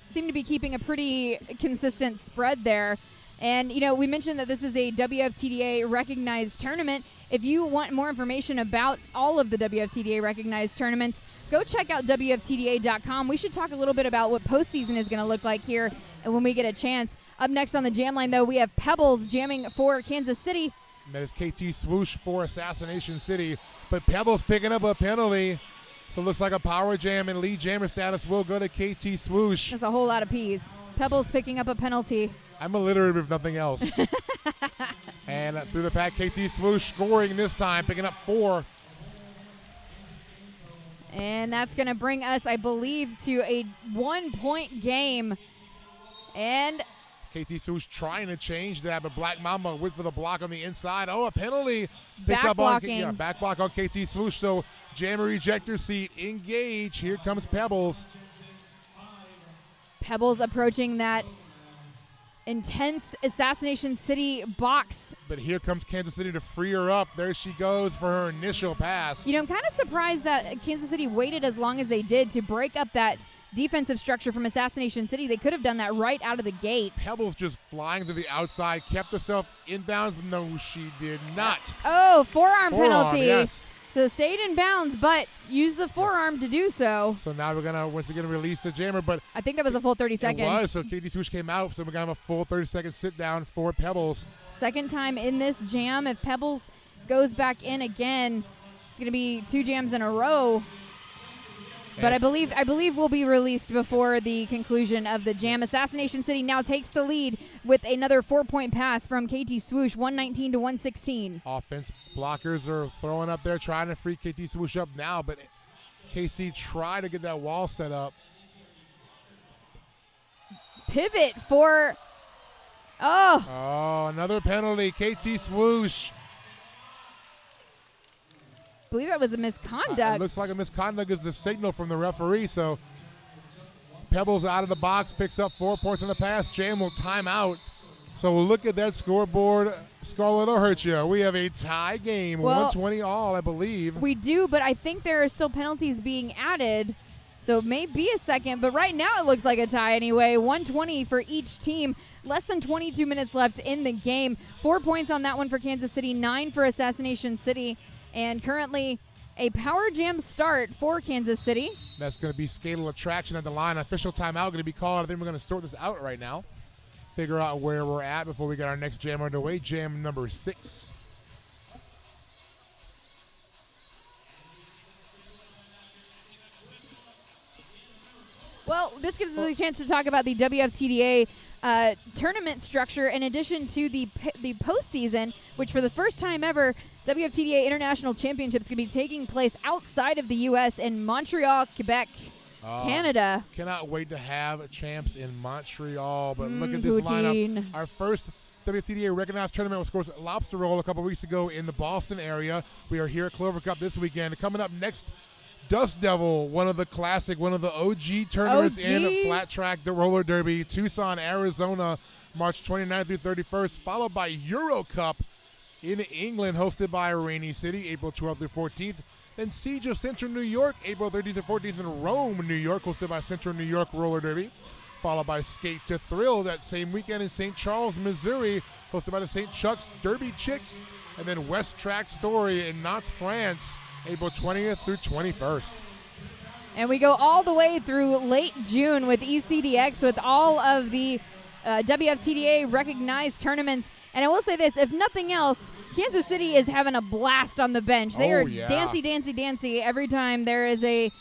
Seem to be keeping a pretty consistent spread there. And, you know, we mentioned that this is a WFTDA recognized tournament. If you want more information about all of the WFTDA recognized tournaments, go check out WFTDA.com. We should talk a little bit about what postseason is going to look like here when we get a chance. Up next on the jam line, though, we have Pebbles jamming for Kansas City. And that is KT Swoosh for Assassination City. But Pebbles picking up a penalty. So it looks like a power jam and lead jammer status will go to KT Swoosh. That's a whole lot of P's. Pebbles picking up a penalty. I'm illiterate if nothing else. And through the pack, KT Swoosh scoring this time, picking up 4. And that's going to bring us, I believe, to a 1-point game. And KT Swoosh trying to change that, but Black Mamba went for the block on the inside. Oh, a penalty. Back blocking. Back block on KT Swoosh. So jammer ejector seat, engage. Here comes Pebbles. Pebbles approaching that intense Assassination City box. But here comes Kansas City to free her up. There she goes for her initial pass. You know, I'm kind of surprised that Kansas City waited as long as they did to break up that defensive structure from Assassination City. They could have done that right out of the gate. Pebbles just flying to the outside, kept herself inbounds. No, she did not. Oh, forearm penalty. Yes. So stayed in bounds, but used the forearm to do so. So now we're going to once again release the jammer, but I think that was a full 30 seconds. It was, so KT Swoosh came out, so we're going to have a full 30-second sit-down for Pebbles. Second time in this jam. If Pebbles goes back in again, it's going to be 2 jams in a row. But I believe will be released before the conclusion of the jam. Assassination City now takes the lead with another 4-point pass from KT Swoosh, 119 to 116. Offense blockers are throwing up there, trying to free KT Swoosh up now, but KC tried to get that wall set up. Pivot for... Oh, another penalty. KT Swoosh. I believe that was a misconduct. It looks like a misconduct is the signal from the referee. So Pebbles out of the box, picks up 4 points on the pass. Jam will time out. So we'll look at that scoreboard. Scarlett, will hurt you. We have a tie game, 120 all, I believe. We do, but I think there are still penalties being added. So it may be a second, but right now it looks like a tie anyway. 120 for each team. Less than 22 minutes left in the game. 4 points on that one for Kansas City, 9 for Assassination City. And currently a power jam start for Kansas City. That's going to be Skatal Attraction at the line. Official timeout going to be called. I think we're going to sort this out right now. Figure out where we're at before we get our next jam underway. Jam number 6. Well, this gives us a chance to talk about the WFTDA tournament structure in addition to the postseason, which for the first time ever, WFTDA International Championships going to be taking place outside of the U.S. in Montreal, Quebec, Canada. Cannot wait to have champs in Montreal. But look at this lineup. Our first WFTDA recognized tournament was, of course, Lobster Roll a couple weeks ago in the Boston area. We are here at Clover Cup this weekend. Coming up next, Dust Devil, one of the OG tournaments in flat track roller derby, Tucson, Arizona, March 29th through 31st, followed by Euro Cup in England, hosted by Rainy City, April 12th through 14th. Then Siege of Central New York, April 13th to 14th in Rome, New York, hosted by Central New York Roller Derby, followed by Skate to Thrill that same weekend in St. Charles, Missouri, hosted by the St. Chuck's Derby Chicks, and then West Track Story in Nantes, France, April 20th through 21st. And we go all the way through late June with ECDX with all of the WFTDA recognized tournaments. And I will say this, if nothing else, Kansas City is having a blast on the bench. They are dancy every time there is a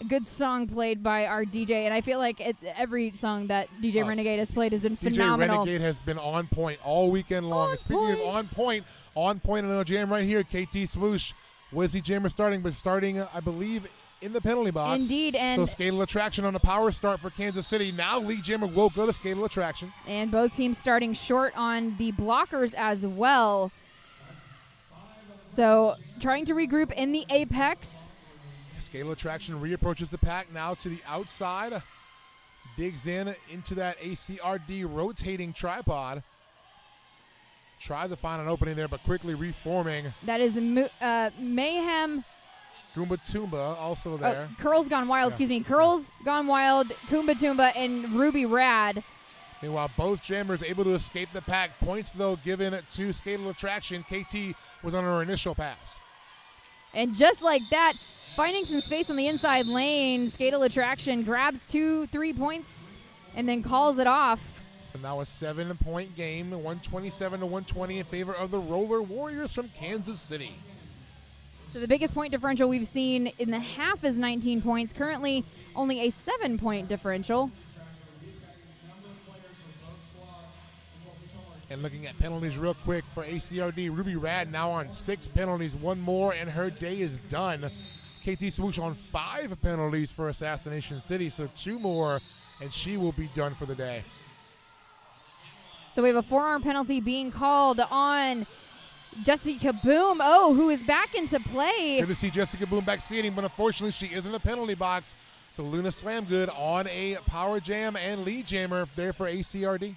good song played by our DJ. And I feel like every song that DJ Renegade has played has been phenomenal. DJ Renegade has been on point all weekend long. Speaking of on point on a jam right here, KT Swoosh. Wesley Jammer starting, I believe, in the penalty box. Indeed. And so Skatal Attraction on a power start for Kansas City. Now Lee Jammer will go to Skatal Attraction. And both teams starting short on the blockers as well. So trying to regroup in the apex. Skatal Attraction reapproaches the pack now to the outside. Digs into that ACRD rotating tripod. Tried to find an opening there, but quickly reforming. That is Mayhem. Goomba Toomba also there. Curls Gone Wild, excuse me. Curls Gone Wild, Goomba Toomba, and Ruby Rad. Meanwhile, both jammers able to escape the pack. Points, though, given to Skatal Attraction. KT was on her initial pass. And just like that, finding some space on the inside lane, Skatal Attraction grabs 2-3 points and then calls it off. So now a 7-point game, 127 to 120 in favor of the Roller Warriors from Kansas City. So the biggest point differential we've seen in the half is 19 points. Currently only a 7-point differential. And looking at penalties real quick for ACRD, Ruby Rad now on 6 penalties, 1 more, and her day is done. KT Swoosh on 5 penalties for Assassination City, so 2 more, and she will be done for the day. So we have a forearm penalty being called on Jessica Boom, who is back into play. Good to see Jessica Boom back skating, but unfortunately she is in the penalty box. So Luna Slamgood on a power jam and lead jammer there for ACRD.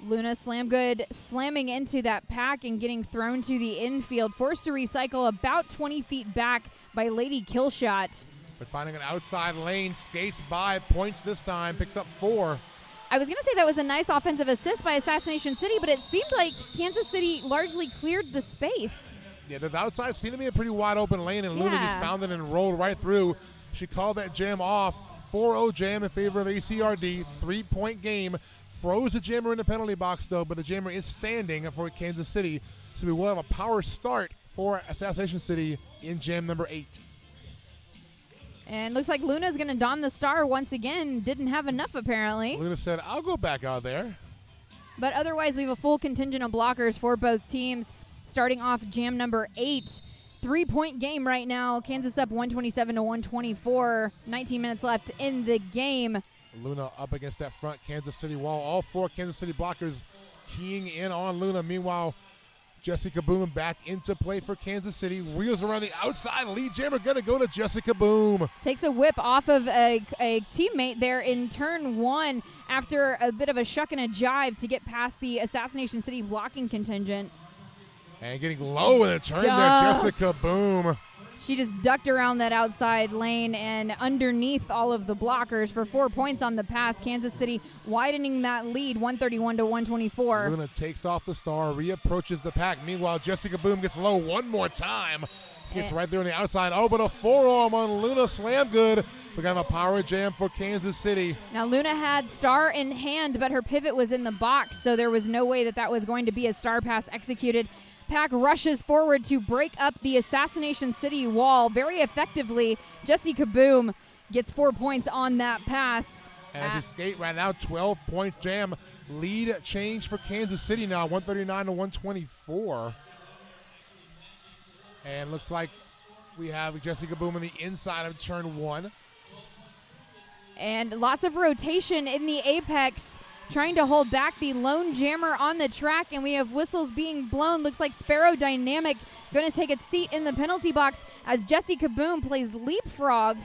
Luna Slamgood slamming into that pack and getting thrown to the infield, forced to recycle about 20 feet back by Lady Killshot. But finding an outside lane, skates by, points this time, picks up 4. I was going to say that was a nice offensive assist by Assassination City, but it seemed like Kansas City largely cleared the space. Yeah, the outside seemed to be a pretty wide open lane, and Luna just found it and rolled right through. She called that jam off. 4-0 jam in favor of ACRD. 3-point game. Froze the jammer in the penalty box, though, but the jammer is standing for Kansas City. So we will have a power start for Assassination City in jam number 8. And looks like Luna's going to don the star once again. Didn't have enough, apparently. Luna said, I'll go back out there. But otherwise, we have a full contingent of blockers for both teams. Starting off jam number 8. 3-point game right now. Kansas up 127-124. 19 minutes left in the game. Luna up against that front Kansas City wall. All 4 Kansas City blockers keying in on Luna. Meanwhile, Jessica Boom back into play for Kansas City. Wheels around the outside. Lead jammer going to go to Jessica Boom. Takes a whip off of a teammate there in turn 1 after a bit of a shuck and a jive to get past the Assassination City blocking contingent. And getting low in the turn there, Jessica Boom. She just ducked around that outside lane and underneath all of the blockers for 4 points on the pass. Kansas City widening that lead, 131-124. Luna takes off the star, reapproaches the pack. Meanwhile, Jessica Boom gets low one more time. She gets right there on the outside. Oh, but a forearm on Luna. Slam good. We got a power jam for Kansas City. Now, Luna had star in hand, but her pivot was in the box, so there was no way that was going to be a star pass executed. Pack rushes forward to break up the Assassination City wall very effectively. Jessica Boom gets 4 points on that pass. As we skate right now, 12 points jam. Lead change for Kansas City now, 139-124. And looks like we have Jessica Boom on the inside of turn 1. And lots of rotation in the apex, trying to hold back the lone jammer on the track, and we have whistles being blown. Looks like Sparrow Dynamic going to take its seat in the penalty box as Jessica Boom plays leapfrog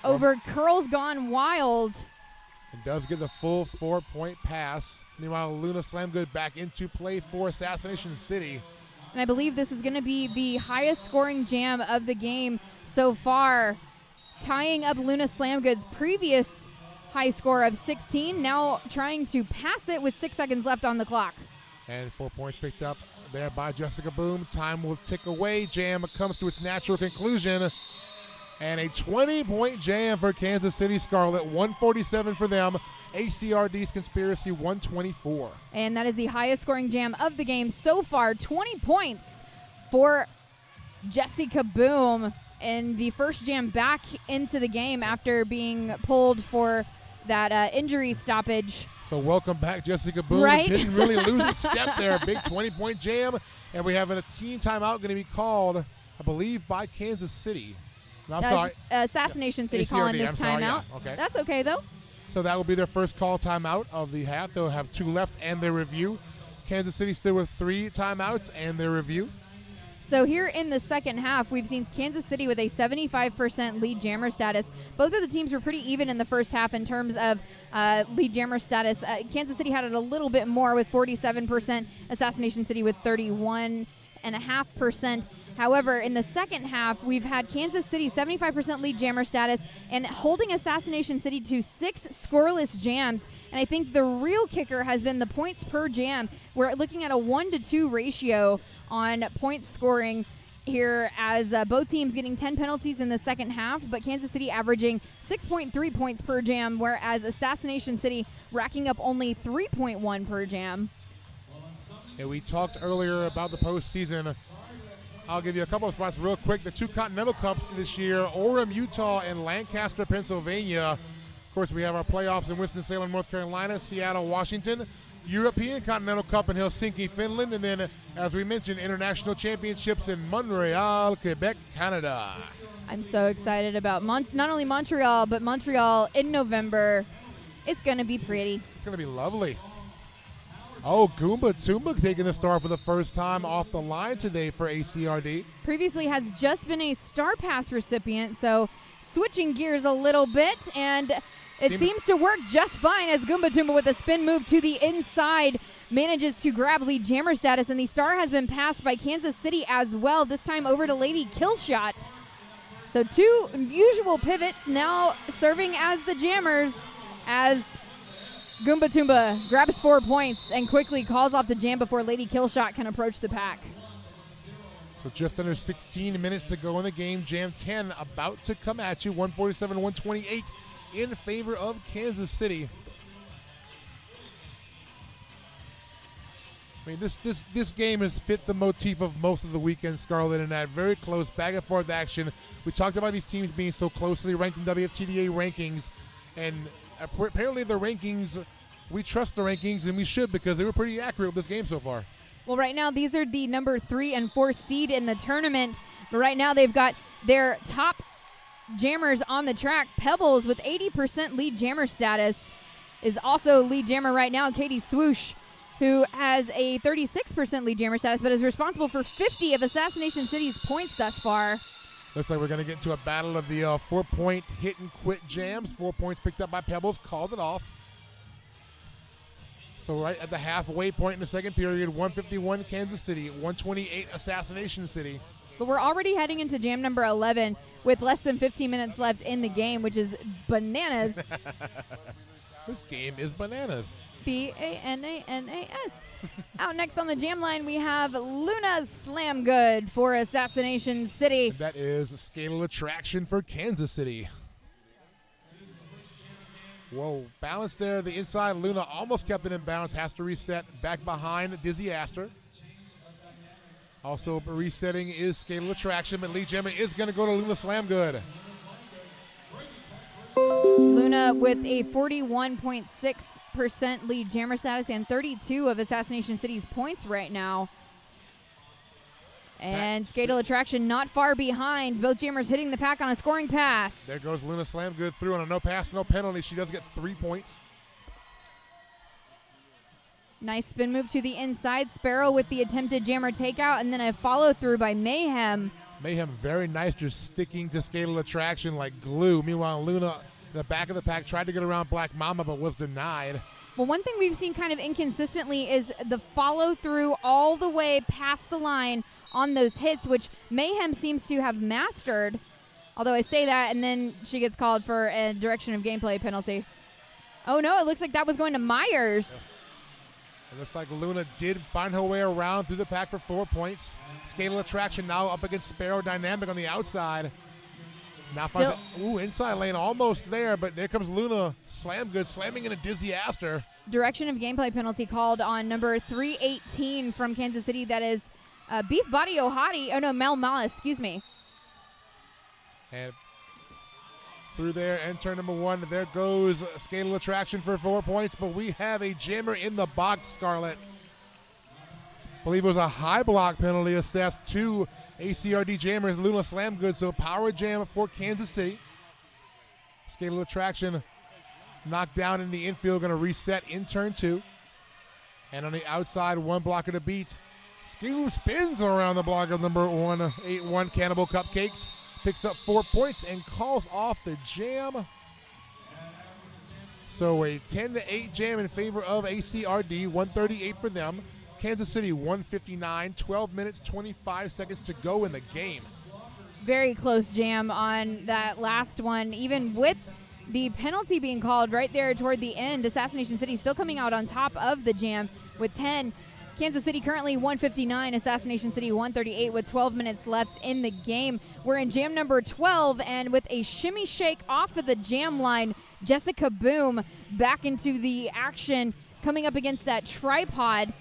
over Curls Gone Wild. And does get the full 4-point pass. Meanwhile, Luna Slam Good back into play for Assassination City. And I believe this is going to be the highest scoring jam of the game so far, tying up Luna Slam Good's previous high score of 16, now trying to pass it with 6 seconds left on the clock. And 4 points picked up there by Jessica Boom. Time will tick away. Jam comes to its natural conclusion. And a 20-point jam for Kansas City Scarlet, 147 for them. ACRD's Conspiracy, 124. And that is the highest scoring jam of the game so far. 20 points for Jessica Boom in the first jam back into the game after being pulled for that injury stoppage. So welcome back, Jessica Boom. Right? Didn't really lose a step there. Big 20-point jam. And we have a team timeout going to be called, I believe, by Kansas City. No, I'm sorry. Assassination City ACRD, calling this I'm sorry, timeout. yeah, okay. That's okay, though. So that will be their first call timeout of the half. They'll have 2 left and their review. Kansas City still with 3 timeouts and their review. So here in the second half, we've seen Kansas City with a 75% lead jammer status. Both of the teams were pretty even in the first half in terms of lead jammer status. Kansas City had it a little bit more with 47%, Assassination City with 31.5%. However, in the second half, we've had Kansas City 75% lead jammer status and holding Assassination City to 6 scoreless jams. And I think the real kicker has been the points per jam. We're looking at a 1-to-2 ratio on points scoring here as both teams getting 10 penalties in the second half, but Kansas City averaging 6.3 points per jam, whereas Assassination City racking up only 3.1 per jam. And we talked earlier about the postseason. I'll give you a couple of spots real quick. The 2 Continental Cups this year, Orem, Utah, and Lancaster, Pennsylvania. Of course, we have our playoffs in Winston-Salem, North Carolina, Seattle, Washington, European Continental Cup in Helsinki, Finland, and then, as we mentioned, international championships in Montreal, Quebec, Canada. I'm so excited about not only Montreal, but Montreal in November. It's going to be pretty. It's going to be lovely. Oh, Goomba Toomba taking a star for the first time off the line today for ACRD. Previously has just been a Star Pass recipient, so switching gears a little bit, and it seems to work just fine as Goomba Toomba with a spin move to the inside manages to grab lead jammer status, and the star has been passed by Kansas City as well, this time over to Lady Killshot. So 2 usual pivots now serving as the jammers as Goomba Toomba grabs 4 points and quickly calls off the jam before Lady Killshot can approach the pack. So just under 16 minutes to go in the game. Jam 10 about to come at you. 147-128 in favor of Kansas City. I mean, this game has fit the motif of most of the weekend, Scarlett, in that very close back-and-forth action. We talked about these teams being so closely ranked in WFTDA rankings, and apparently the rankings, we trust the rankings, and we should because they were pretty accurate with this game so far. Well, right now, these are the number 3 and 4 seed in the tournament, but right now they've got their top jammers on the track. Pebbles, with 80% lead jammer status, is also lead jammer right now. Katie Swoosh, who has a 36% lead jammer status, but is responsible for 50 of Assassination City's points thus far. Looks like we're going to get into a battle of the 4-point hit and quit jams. 4 points picked up by Pebbles, called it off. So right at the halfway point in the second period, 151 Kansas City, 128 Assassination City. But we're already heading into jam number 11 with less than 15 minutes left in the game, which is bananas. This game is bananas. Bananas. Out next on the jam line, we have Luna Slam Good for Assassination City. And that is a scale attraction for Kansas City. Whoa, balance there. The inside, Luna almost kept it in balance. Has to reset back behind Dizzy Aster. Also resetting is scale attraction, but lead jammer is going to go to Luna Slam Good. Luna with a 41.6% lead jammer status and 32 of Assassination City's points right now. And Skatal Attraction not far behind. Both jammers hitting the pack on a scoring pass. There goes Luna Slam Good through on a no pass, no penalty. She does get 3 points. Nice spin move to the inside. Sparrow with the attempted jammer takeout, and then a follow through by Mayhem. Mayhem very nice, just sticking to Skatal Attraction like glue. Meanwhile, Luna, in the back of the pack, tried to get around Black Mama but was denied. Well, one thing we've seen kind of inconsistently is the follow through all the way past the line on those hits, which Mayhem seems to have mastered. Although I say that, and then she gets called for a direction of gameplay penalty. Oh no, it looks like that was going to Myers. It looks like Luna did find her way around through the pack for 4 points. Skatal Attraction now up against Sparrow Dynamic on the outside. Now finds inside lane, almost there, but there comes Luna Slam Good, slamming into Dizzy Aster. Direction of gameplay penalty called on number 318 from Kansas City. That is Beef Body Ohadi. Oh no, Mel Mala, excuse me. And through there, and turn number 1, there goes Skatal Attraction for 4 points, but we have a jammer in the box, Scarlett. I believe it was a high block penalty assessed to ACRD jammers, Luna Slam Good, so power jam for Kansas City. Skatal Attraction knocked down in the infield, going to reset in turn 2. And on the outside, 1 blocker to beat. Skatal spins around the block of number 181, Cannibal Cupcakes. Picks up 4 points and calls off the jam. So a 10-8 jam in favor of ACRD, 138 for them. Kansas City 159, 12 minutes, 25 seconds to go in the game. Very close jam on that last one, even with the penalty being called right there toward the end. Assassination City still coming out on top of the jam with 10. Kansas City currently 159, Assassination City 138 with 12 minutes left in the game. We're in jam number 12, and with a shimmy shake off of the jam line, Jessica Boom back into the action, coming up against that tripod.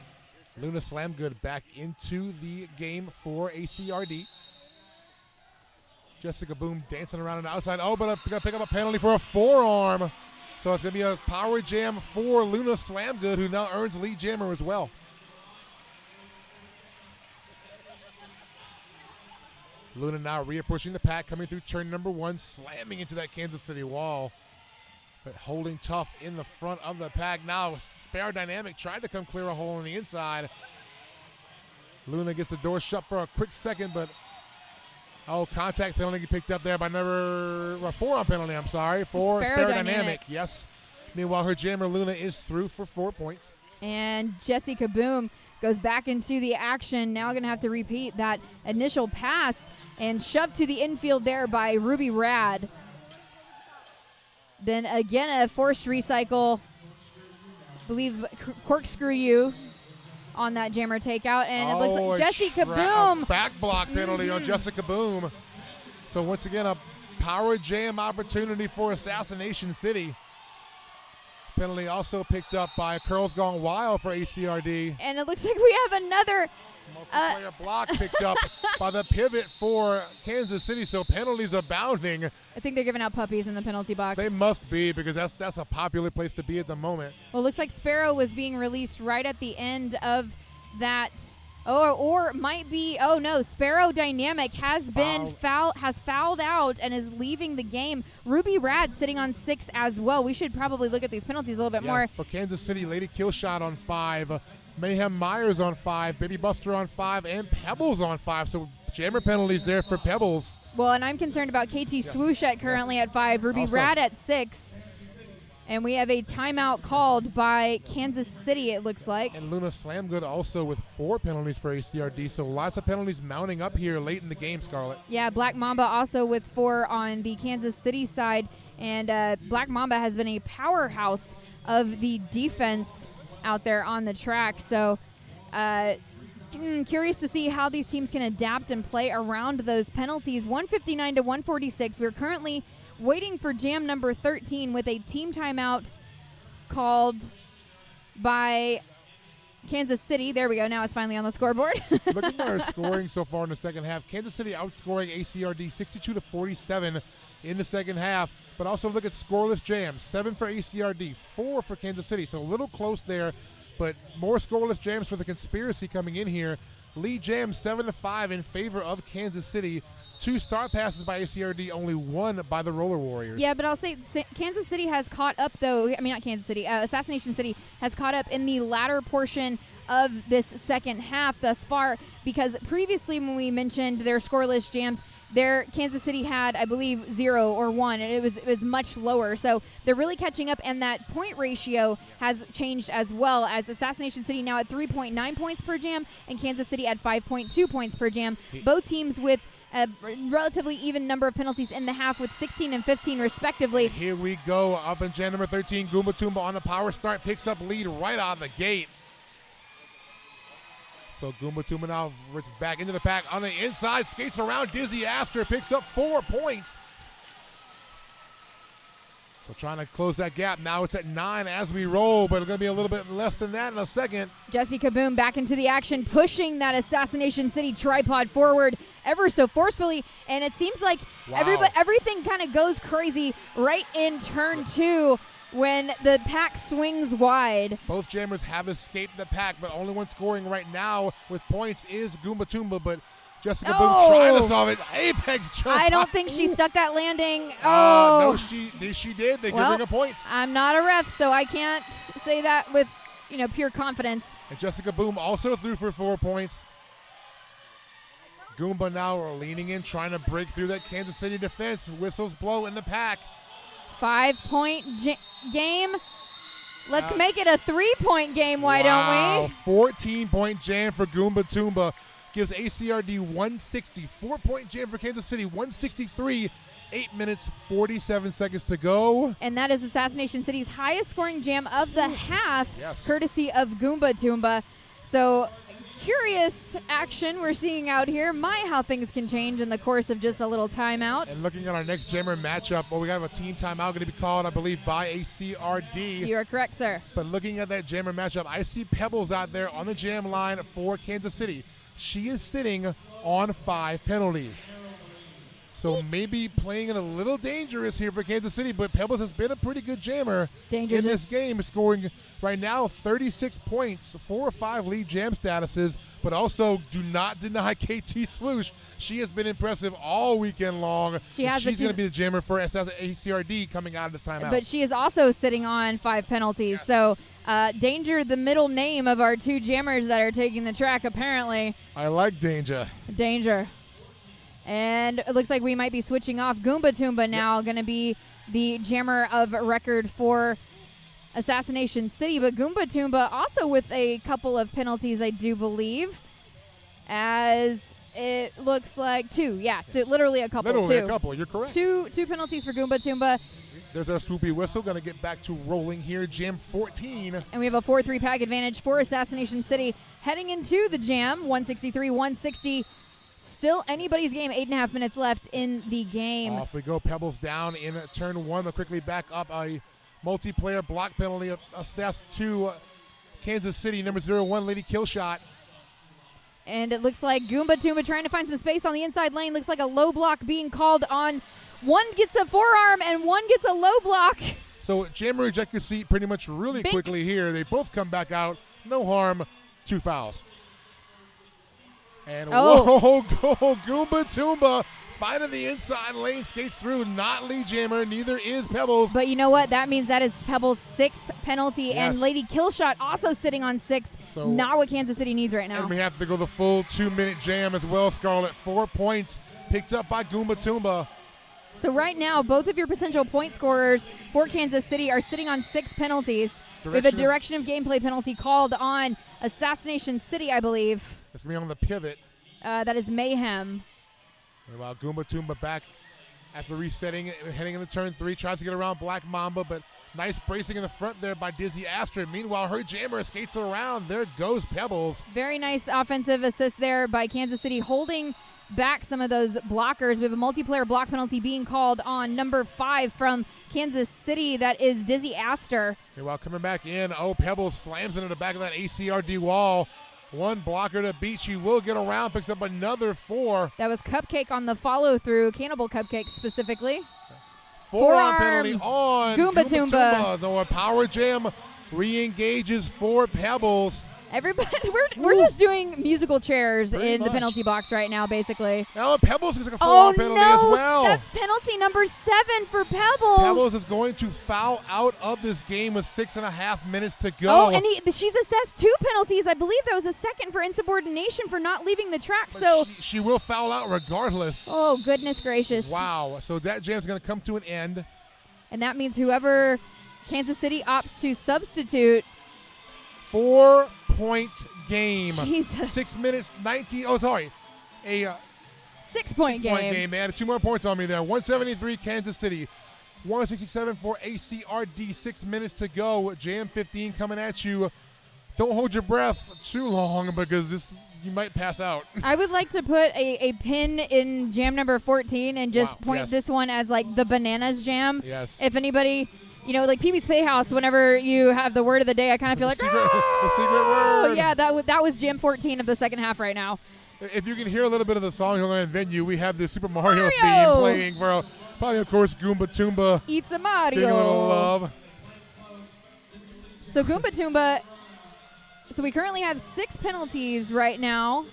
Luna Slam Good back into the game for ACRD. Jessica Boom dancing around on the outside. Oh, but got to pick up a penalty for a forearm. So it's going to be a power jam for Luna Slam Good, who now earns lead jammer as well. Luna now reapproaching the pack, coming through turn number 1, slamming into that Kansas City wall. But holding tough in the front of the pack. Now Sparrow Dynamic tried to come clear a hole on the inside. Luna gets the door shut for a quick second, but contact penalty picked up there by forearm penalty, I'm sorry, for Sparrow Dynamic. Yes. Meanwhile, her jammer Luna is through for 4 points. And Jessica Boom goes back into the action. Now going to have to repeat that initial pass and shoved to the infield there by Ruby Rad. Then again, a forced recycle. Believe corkscrew you on that jammer takeout. And it looks like Jessica Boom. Back block penalty on Jessica Boom. So once again, a power jam opportunity for Assassination City. Penalty also picked up by Curls Gone Wild for ACRD. And it looks like we have another Multiplayer block picked up by the pivot for Kansas City, so penalties abounding. I think they're giving out puppies in the penalty box. They must be, because that's a popular place to be at the moment. Well, it looks like Sparrow was being released right at the end of that. Or might be. Oh no! Sparrow Dynamic has fouled out and is leaving the game. Ruby Rad sitting on 6 as well. We should probably look at these penalties a little bit more. For Kansas City, Lady Killshot on 5, Mayhem Myers on 5, Baby Buster on 5, and Pebbles on 5. So jammer penalties there for Pebbles. Well, and I'm concerned about KT Swoosh currently at 5, Ruby Rad at 6. And we have a timeout called by Kansas City, it looks like. And Luna Slamgood also with 4 penalties for ACRD. So lots of penalties mounting up here late in the game, Scarlett. Yeah, Black Mamba also with 4 on the Kansas City side. And Black Mamba has been a powerhouse of the defense out there on the track. So curious to see how these teams can adapt and play around those penalties. 159 to 146. We're currently waiting for jam number 13 with a team timeout called by Kansas City. There we go. Now it's finally on the scoreboard. Looking at our scoring so far in the second half, Kansas City outscoring ACRD 62 to 47 in the second half. But also look at scoreless jams, 7 for ACRD, 4 for Kansas City. So a little close there, but more scoreless jams for the Conspiracy coming in here. Lead jam 7 to 5 in favor of Kansas City. 2 start passes by ACRD, only 1 by the Roller Warriors. Yeah, but I'll say Kansas City has caught up, though. I mean, not Kansas City. Assassination City has caught up in the latter portion of this second half thus far, because previously when we mentioned their scoreless jams, their Kansas City had, I believe, 0 or 1, and it was much lower. So they're really catching up, and that point ratio has changed as well, as Assassination City now at 3.9 points per jam and Kansas City at 5.2 points per jam. Both teams with a relatively even number of penalties in the half with 16 and 15 respectively. Here we go. Up in jam number 13, Goomba Toomba on the power start, picks up lead right out of the gate. So Goomba Toomba now it's back into the pack on the inside, skates around Dizzy Astor, picks up 4 points. So trying to close that gap. Now it's at 9 as we roll, but it's going to be a little bit less than that in a second. Jesse Kaboom back into the action, pushing that Assassination City tripod forward ever so forcefully, and it seems like everything kind of goes crazy right in turn 2 when the pack swings wide. Both jammers have escaped the pack, but only one scoring right now with points is Goomba Toomba, but Jessica Boom trying to solve it. Apex jump. I don't think she stuck that landing. No, she did. They give her points. I'm not a ref, so I can't say that with pure confidence. And Jessica Boom also threw for 4 points. Goomba now are leaning in, trying to break through that Kansas City defense. Whistles blow in the pack. 5-point game. Let's make it a 3-point game, why don't we? 14-point jam for Goomba Toomba. Gives ACRD 160. 4-point jam for Kansas City, 163. 8 minutes, 47 seconds to go. And that is Assassination City's highest scoring jam of the half, courtesy of Goomba Toomba. So curious action we're seeing out here. How things can change in the course of just a little timeout. And looking at our next jammer matchup, we have a team timeout going to be called, I believe, by ACRD. You are correct, sir. But looking at that jammer matchup, I see Pebbles out there on the jam line for Kansas City. She is sitting on 5 penalties. So maybe playing it a little dangerous here for Kansas City, but Pebbles has been a pretty good jammer in this game, scoring right now 36 points, 4 or 5 lead jam statuses, but also do not deny KT Swoosh. She has been impressive all weekend long. She's going to be the jammer for ACRD coming out of this timeout. But she is also sitting on 5 penalties. Yes. So Danger, the middle name of our 2 jammers that are taking the track, apparently. I like Danger. Danger. And it looks like we might be switching off. Goomba Toomba now going to be the jammer of record for Assassination City. But Goomba Toomba also with a couple of penalties, I do believe. As it looks like 2. Yeah, yes. Literally a couple. Literally a couple. You're correct. 2 penalties for Goomba Toomba. There's our swoopy whistle. Going to get back to rolling here. Jam 14. And we have a 4-3 pack advantage for Assassination City. Heading into the jam, 163-160. Still anybody's game, 8.5 minutes left in the game. Off we go. Pebbles down in turn 1, but quickly back up. Multiplayer block penalty assessed to Kansas City, number 01, Lady Killshot. And it looks like Goomba Toomba trying to find some space on the inside lane. Looks like a low block being called on. One gets a forearm and one gets a low block. So Jammer eject your seat pretty much really quickly here. They both come back out. No harm. 2 fouls. And whoa, Goomba Toomba finding the inside lane, skates through. Not Lee Jammer, neither is Pebbles. But you know what? That means that is Pebbles' 6th penalty, Yes. and Lady Killshot also sitting on 6. So- Not what Kansas City needs right now. And we have to go the full 2-minute jam as well, Scarlett. 4 points picked up by Goomba Toomba. So right now, both of your potential point scorers for Kansas City are sitting on 6 penalties. We have a direction of gameplay penalty called on Assassination City, I believe. It's going to be on the pivot. That is Mayhem. Meanwhile, Goomba Toomba back after resetting, heading into turn 3, tries to get around Black Mamba, but nice bracing in the front there by Dizzy Astra. Meanwhile, her Jammer skates around. There goes Pebbles. Very nice offensive assist there by Kansas City, holding back some of those blockers. We have a multiplayer block penalty being called on number 5 from Kansas City. That is Dizzy Astor. Meanwhile, coming back in, Pebbles slams into the back of that ACRD wall. One blocker to beat. She will get around, picks up another 4. That was Cupcake on the follow-through, Cannibal Cupcake specifically. Forearm penalty on Goomba Toomba. So a power jam re-engages for Pebbles. Everybody, we're just doing musical chairs Pretty in the much. penalty box right now, basically. Now Pebbles gets a forearm penalty as well. That's penalty number 7 for Pebbles. Pebbles is going to foul out of this game with 6.5 minutes to go. Oh, and she's assessed 2 penalties. I believe there was a second for insubordination for not leaving the track. But so she will foul out regardless. oh, goodness gracious. Wow. So that jam's going to come to an end. And that means whoever Kansas City opts to substitute. 4-point game. Jesus. 6 minutes, 19. Oh, sorry. A 6-point game. point game. They added 2 more points on me there. 173 Kansas City. 167 for ACRD. 6 minutes to go. Jam 15 coming at you. Don't hold your breath too long because you might pass out. I would like to put a pin in jam number 14 and just Wow, point yes. this one as like the bananas jam. Yes. If anybody, like Pee-wee's Playhouse, whenever you have the word of the day, I kind of feel like, the secret oh, word. yeah, that was jam 14 of the second half right now. If you can hear a little bit of the song on venue, we have the Super Mario theme Mario! playing for probably, of course, Goomba Toomba. Eats a Getting a little Mario. love. So Goomba Toomba, so we currently have 6 penalties right now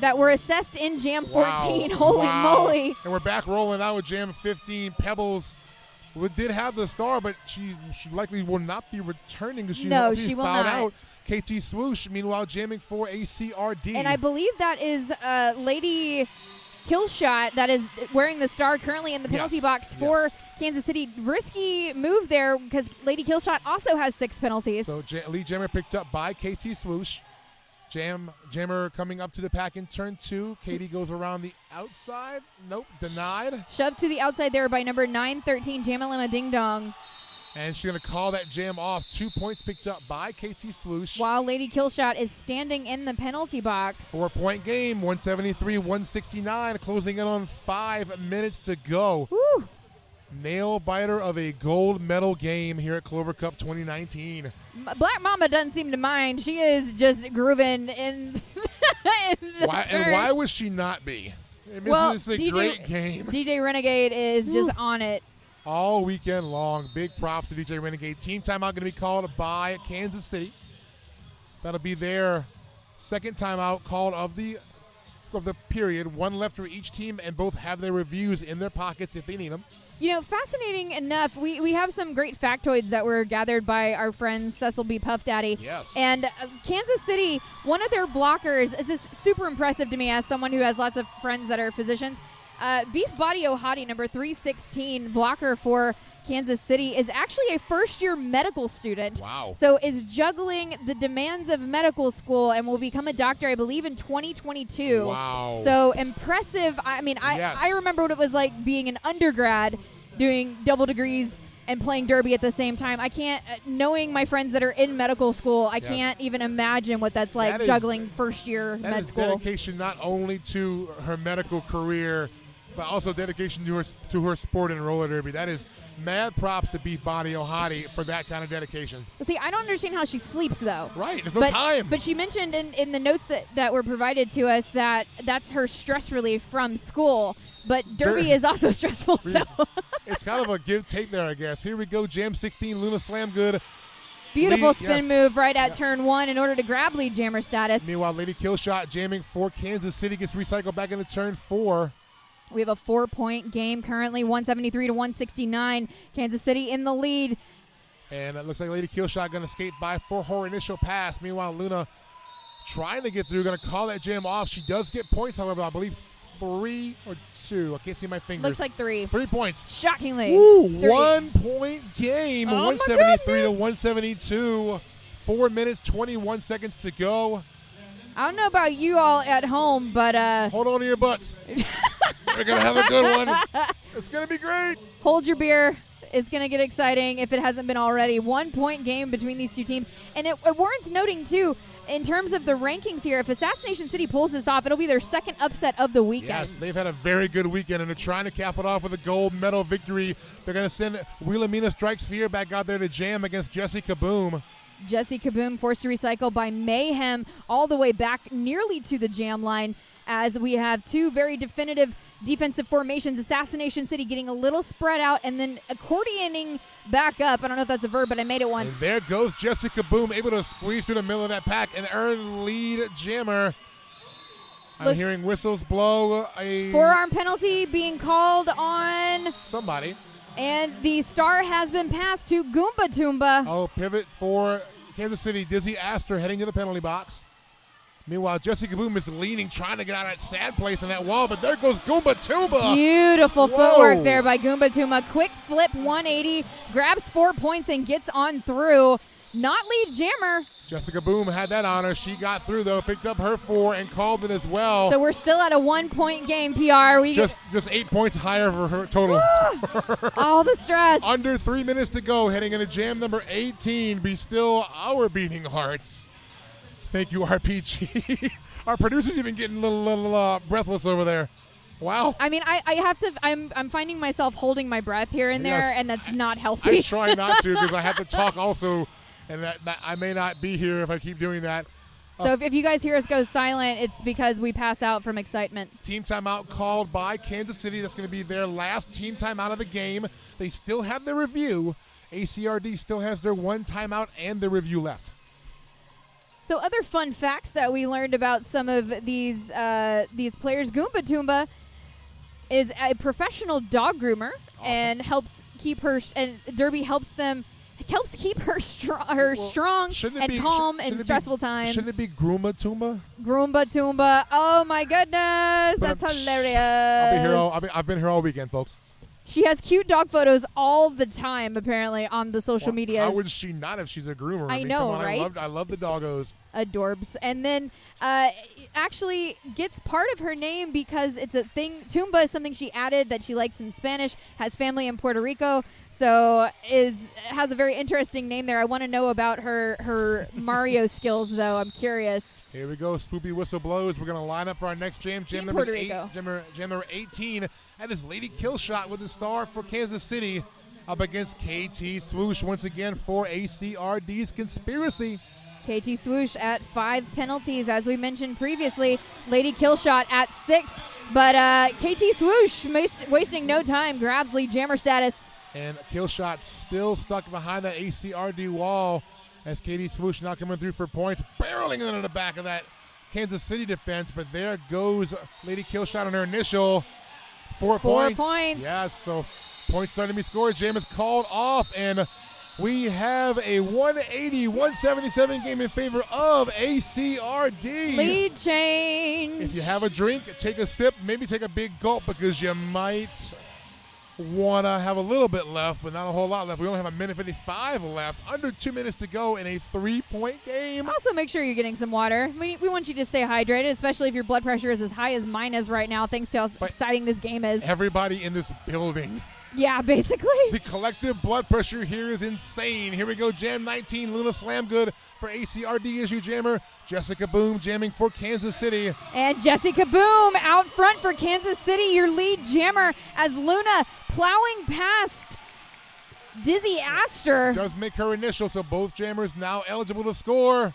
that were assessed in jam 14. Wow. Holy Wow. moly. And we're back rolling out with jam 15. Pebbles did have the star, but she likely will not be returning because she will fouled not. out. KT Swoosh, meanwhile, jamming for ACRD. And I believe that is Lady Killshot that is wearing the star currently in the penalty Yes, box for yes. Kansas City. Risky move there because Lady Killshot also has 6 penalties. So Lee Jammer picked up by KT Swoosh. Jammer coming up to the pack in turn 2. Katie goes around the outside. Nope, denied. Shoved to the outside there by number 913, Jamalima Ding Dong. And she's going to call that jam off. 2 points picked up by KT Swoosh. While Lady Killshot is standing in the penalty box. 4-point game, 173-169, closing in on 5 minutes to go. Woo. Nail biter of a gold medal game here at Clover Cup 2019. Black Mama doesn't seem to mind. She is just grooving in, in the turn. And why would she not be? I mean, Well, this is a DJ great game. DJ Renegade is just on it. All weekend long. Big props to DJ Renegade. Team timeout going to be called by Kansas City. That'll be their second timeout called of the period. 1 left for each team, and both have their reviews in their pockets if they need them. Fascinating enough, we have some great factoids that were gathered by our friend Cecil B. Puff Daddy. Yes. And Kansas City, one of their blockers, it's just super impressive to me as someone who has lots of friends that are physicians. Beef Body Ohadi, number 316, blocker for Kansas City, is actually a first-year medical student. Wow. So is juggling the demands of medical school and will become a doctor, I believe, in 2022. Wow. So impressive. I mean, Yes. I remember what it was like being an undergrad doing double degrees and playing derby at the same time. I can't, knowing my friends that are in medical school, I can't even imagine what that's like, juggling first-year That med is school. dedication not only to her medical career, but also dedication to her sport in roller derby. That is mad props to Beef Body Ohadi for that kind of dedication. Well, see, I don't understand how she sleeps, though. Right, there's no time. But she mentioned in the notes that were provided to us that that's her stress relief from school. But Derby is also stressful, so. It's kind of a give-take there, I guess. Here we go, Jam 16, Luna Slam good. Beautiful spin move right at turn 1 in order to grab lead jammer status. Meanwhile, Lady Killshot jamming for Kansas City gets recycled back into turn 4. We have a 4-point game currently, 173 to 169. Kansas City in the lead. And it looks like Lady Killshot going to skate by for her initial pass. Meanwhile, Luna trying to get through, going to call that jam off. She does get points, however, I believe 3 or 2. I can't see my fingers. Looks like 3. 3 points. Shockingly. Woo, 3. 1 point game. Oh 173 to 172. 4 minutes, 21 seconds to go. I don't know about you all at home, but Hold on to your butts. We're going to have a good one. It's going to be great. Hold your beer. It's going to get exciting if it hasn't been already. 1-point game between these two teams. And it warrants noting, too, in terms of the rankings here, if Assassination City pulls this off, it'll be their second upset of the weekend. Yes, they've had a very good weekend, and they're trying to cap it off with a gold medal victory. They're going to send Wilhelmina Strikes Fear back out there to jam against Jessie Kaboom. Jessie Kaboom forced to recycle by Mayhem all the way back nearly to the jam line, as we have two very definitive defensive formations. Assassination City getting a little spread out and then accordioning back up. I don't know if that's a verb, but I made it one. And there goes Jessie Kaboom, able to squeeze through the middle of that pack and earn lead jammer. I'm hearing whistles blow. A forearm penalty being called on somebody. And the star has been passed to Goomba Toomba. Oh, pivot for Kansas City. Dizzy Astor heading to the penalty box. Meanwhile, Jessie Kaboom is leaning, trying to get out of that sad place on that wall, but there goes Goomba Toomba. Beautiful footwork there by Goomba Toomba. Quick flip 180, grabs 4 points and gets on through. Not lead jammer. Jessie Kaboom had that honor. She got through, though, picked up her 4 and called it as well. So we're still at a 1-point game, PR. Just 8 points higher for her total. All the stress. Under 3 minutes to go, heading into jam number 18. Be still our beating hearts. Thank you, RPG. Our producer's even getting a little breathless over there. Wow. I mean, I have to. I'm finding myself holding my breath here and there, and that's not healthy. I try not to because I have to talk also, and that I may not be here if I keep doing that. So if you guys hear us go silent, it's because we pass out from excitement. Team timeout called by Kansas City. That's going to be their last team timeout of the game. They still have their review. ACRD still has their 1 timeout and their review left. So other fun facts that we learned about some of these players, Goomba Toomba is a professional dog groomer. Awesome. And helps keep her, and Derby helps keep her strong and calm in stressful times. Shouldn't it be Groomba Toomba? Groomba Toomba. Oh my goodness, that's hilarious. I've been here all weekend, folks. She has cute dog photos all the time, apparently, on the social media. How would she not if she's a groomer? I mean, know, come on, right? I love the doggos. Adorbs. And then actually gets part of her name because it's a thing. Toomba is something she added that she likes in Spanish, has family in Puerto Rico, so has a very interesting name there. I want to know about her Mario skills, though. I'm curious. Here we go. Swoopy whistle blows. We're going to line up for our next jam number 18. That is Lady Killshot with the star for Kansas City up against KT Swoosh once again for ACRD's Conspiracy. KT Swoosh at 5 penalties, as we mentioned previously. Lady Killshot at 6, but KT Swoosh wasting no time, grabs lead jammer status. And Killshot still stuck behind that ACRD wall as KT Swoosh not coming through for points, barreling into the back of that Kansas City defense, but there goes Lady Killshot on her initial 4 points. 4 points. Yes, so points starting to be scored. Jam is called off, and we have a 180-177 game in favor of ACRD. Lead change. If you have a drink, take a sip, maybe take a big gulp because you might want to have a little bit left, but not a whole lot left. We only have 1:55 left. Under 2 minutes to go in a 3-point game. Also, make sure you're getting some water. We want you to stay hydrated, especially if your blood pressure is as high as mine is right now, thanks to how exciting this game is. Everybody in this building. Yeah, basically. The collective blood pressure here is insane. Here we go, Jam 19, Luna Slam good for ACRD issue jammer. Jessica Boom jamming for Kansas City. And Jessica Boom out front for Kansas City, your lead jammer, as Luna plowing past Dizzy Astor. Does make her initial, so both jammers now eligible to score.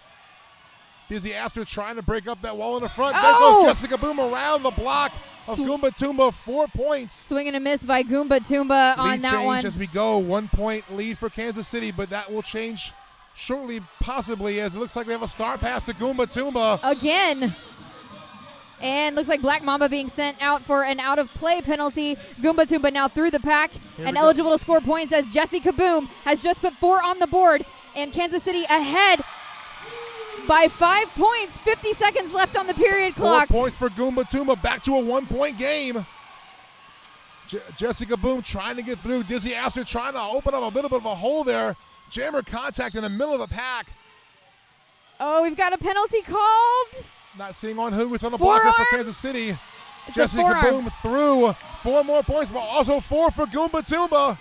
Dizzy Astor trying to break up that wall in the front. There goes Jessica Boom around the block of Goomba Toomba. 4 points. Swing and a miss by Goomba Toomba on that one. Lead change as we go. 1 point lead for Kansas City, but that will change shortly, possibly, as it looks like we have a star pass to Goomba Toomba. Again. And looks like Black Mamba being sent out for an out-of-play penalty. Goomba Toomba now through the pack and eligible to score points as Jessie Kaboom has just put 4 on the board. And Kansas City ahead by 5 points. 50 seconds left on the period clock. 4 points for Goomba Toomba. Back to a 1-point game. Jessica Boom trying to get through. Dizzy Astor trying to open up a little bit of a hole there. Jammer contact in the middle of the pack. Oh, we've got a penalty called. Not seeing on who was on the blocker for Kansas City. Jessica Boom through. 4 more points, but also 4 for Goomba Toomba.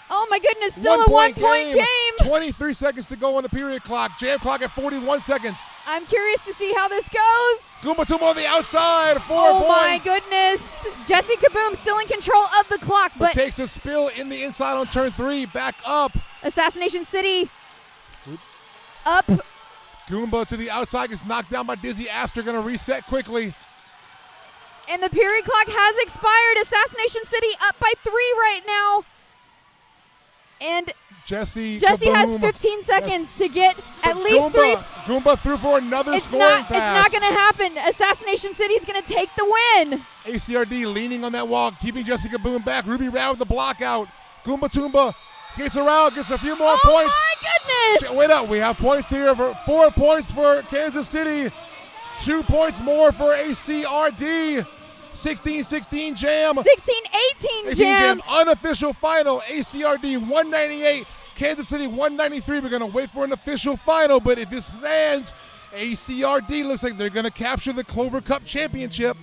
Oh my goodness, still a 1 point game. 23 seconds to go on the period clock. Jam clock at 41 seconds. I'm curious to see how this goes. Goomba Toomba on the outside, 4 points. Oh my goodness. Jessie Kaboom still in control of the clock, but takes a spill in the inside on turn 3. Back up. Assassination City up. Goomba to the outside gets knocked down by Dizzy Astor. Going to reset quickly. And the period clock has expired. Assassination City up by 3 right now. And Jessie has 15 seconds to get at least 3. Goomba through for another scoring pass. It's not going to happen. Assassination City is going to take the win. ACRD leaning on that wall, keeping Jessica Boom back. Ruby Rao with the block out. Goomba Toomba skates around, gets a few more points. Oh my goodness! Wait up, we have points here. 4 points for Kansas City. 2 points more for ACRD. 16-16 jam. 16-18 jam. Unofficial final. ACRD 198. Kansas City 193. We're going to wait for an official final, but if it stands, ACRD looks like they're going to capture the Clover Cup championship.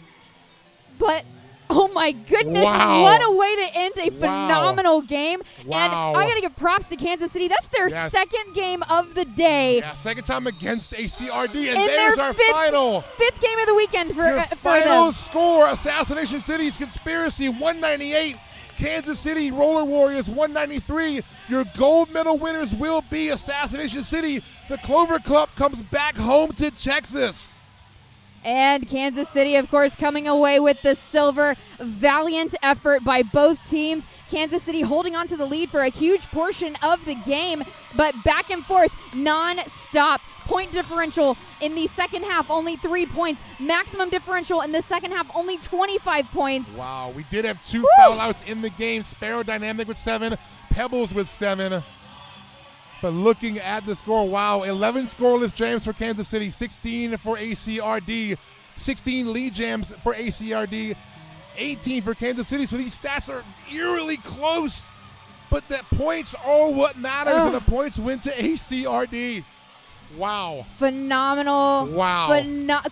But oh my goodness, what a way to end a phenomenal game. And I got to give props to Kansas City. That's their second game of the day. Yeah, second time against ACRD. And there's our final. Fifth game of the weekend for them. Final score, Assassination City's Conspiracy 198. Kansas City Roller Warriors 193. Your gold medal winners will be Assassination City. The Clover Cup comes back home to Texas. And Kansas City, of course, coming away with the silver. Valiant effort by both teams. Kansas City holding on to the lead for a huge portion of the game, but back and forth, non-stop. Point differential in the second half, only 3 points. Maximum differential in the second half, only 25 points. Wow, we did have 2 foul outs in the game. Sparrow Dynamic with 7, Pebbles with 7. But looking at the score, 11 scoreless jams for Kansas City, 16 for ACRD, 16 lead jams for ACRD, 18 for Kansas City. So these stats are eerily close, but the points are what matters, and the points went to ACRD. Wow. Phenomenal. Wow.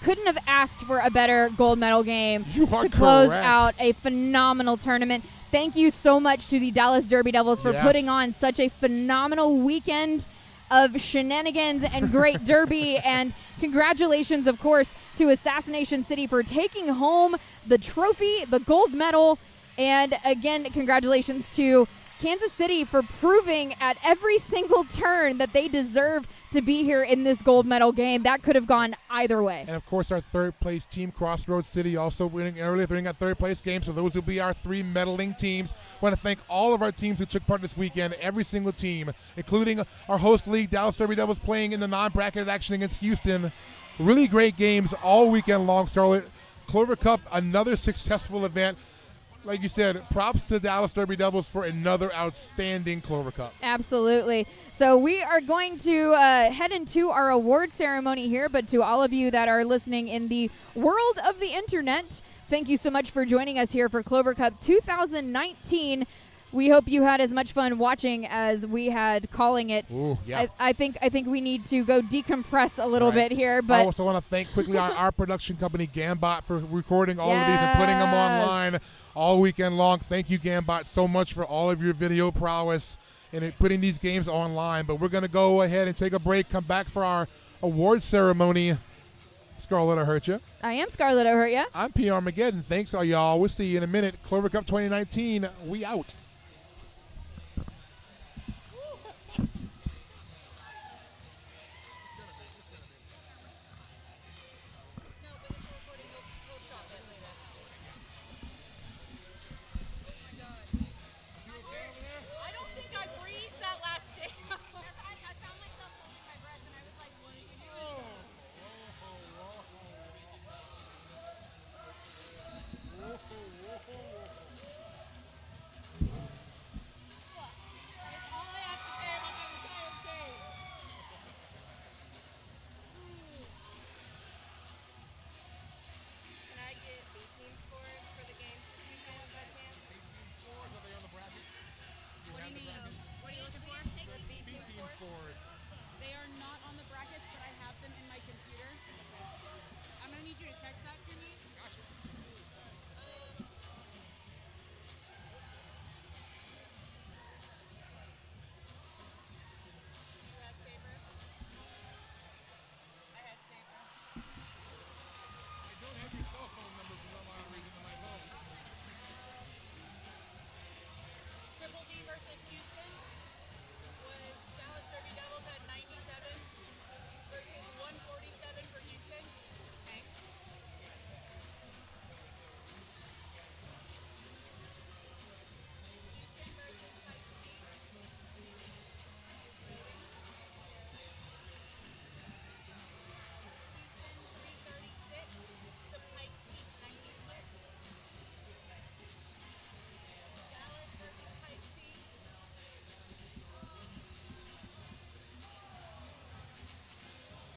Couldn't have asked for a better gold medal game to close out a phenomenal tournament. Thank you so much to the Dallas Derby Devils for putting on such a phenomenal weekend of shenanigans and great derby. And congratulations, of course, to Assassination City for taking home the trophy, the gold medal. And again, congratulations to Kansas City for proving at every single turn that they deserve to be here in this gold medal game. That could have gone either way. And of course, our third place team, Crossroads City, also winning earlier. They're in that third place game. So those will be our 3 medaling teams. I want to thank all of our teams who took part this weekend, every single team, including our host league, Dallas Derby Devils, playing in the non-bracketed action against Houston. Really great games all weekend long, Scarlett. Clover Cup, another successful event. Like you said, props to Dallas Derby Devils for another outstanding Clover Cup. Absolutely. So we are going to head into our award ceremony here, but to all of you that are listening in the world of the internet, thank you so much for joining us here for Clover Cup 2019. We hope you had as much fun watching as we had calling it. Ooh, yeah. I think we need to go decompress a little bit here. But I also want to thank quickly our production company, Gambot, for recording all of these and putting them online all weekend long. Thank you, Gambot, so much for all of your video prowess and putting these games online. But we're going to go ahead and take a break, come back for our award ceremony. Scarlett, I hurt you. I am Scarlett, I hurt you. I'm P. Armageddon. Thanks, all y'all. We'll see you in a minute. Clover Cup 2019, we out. forward.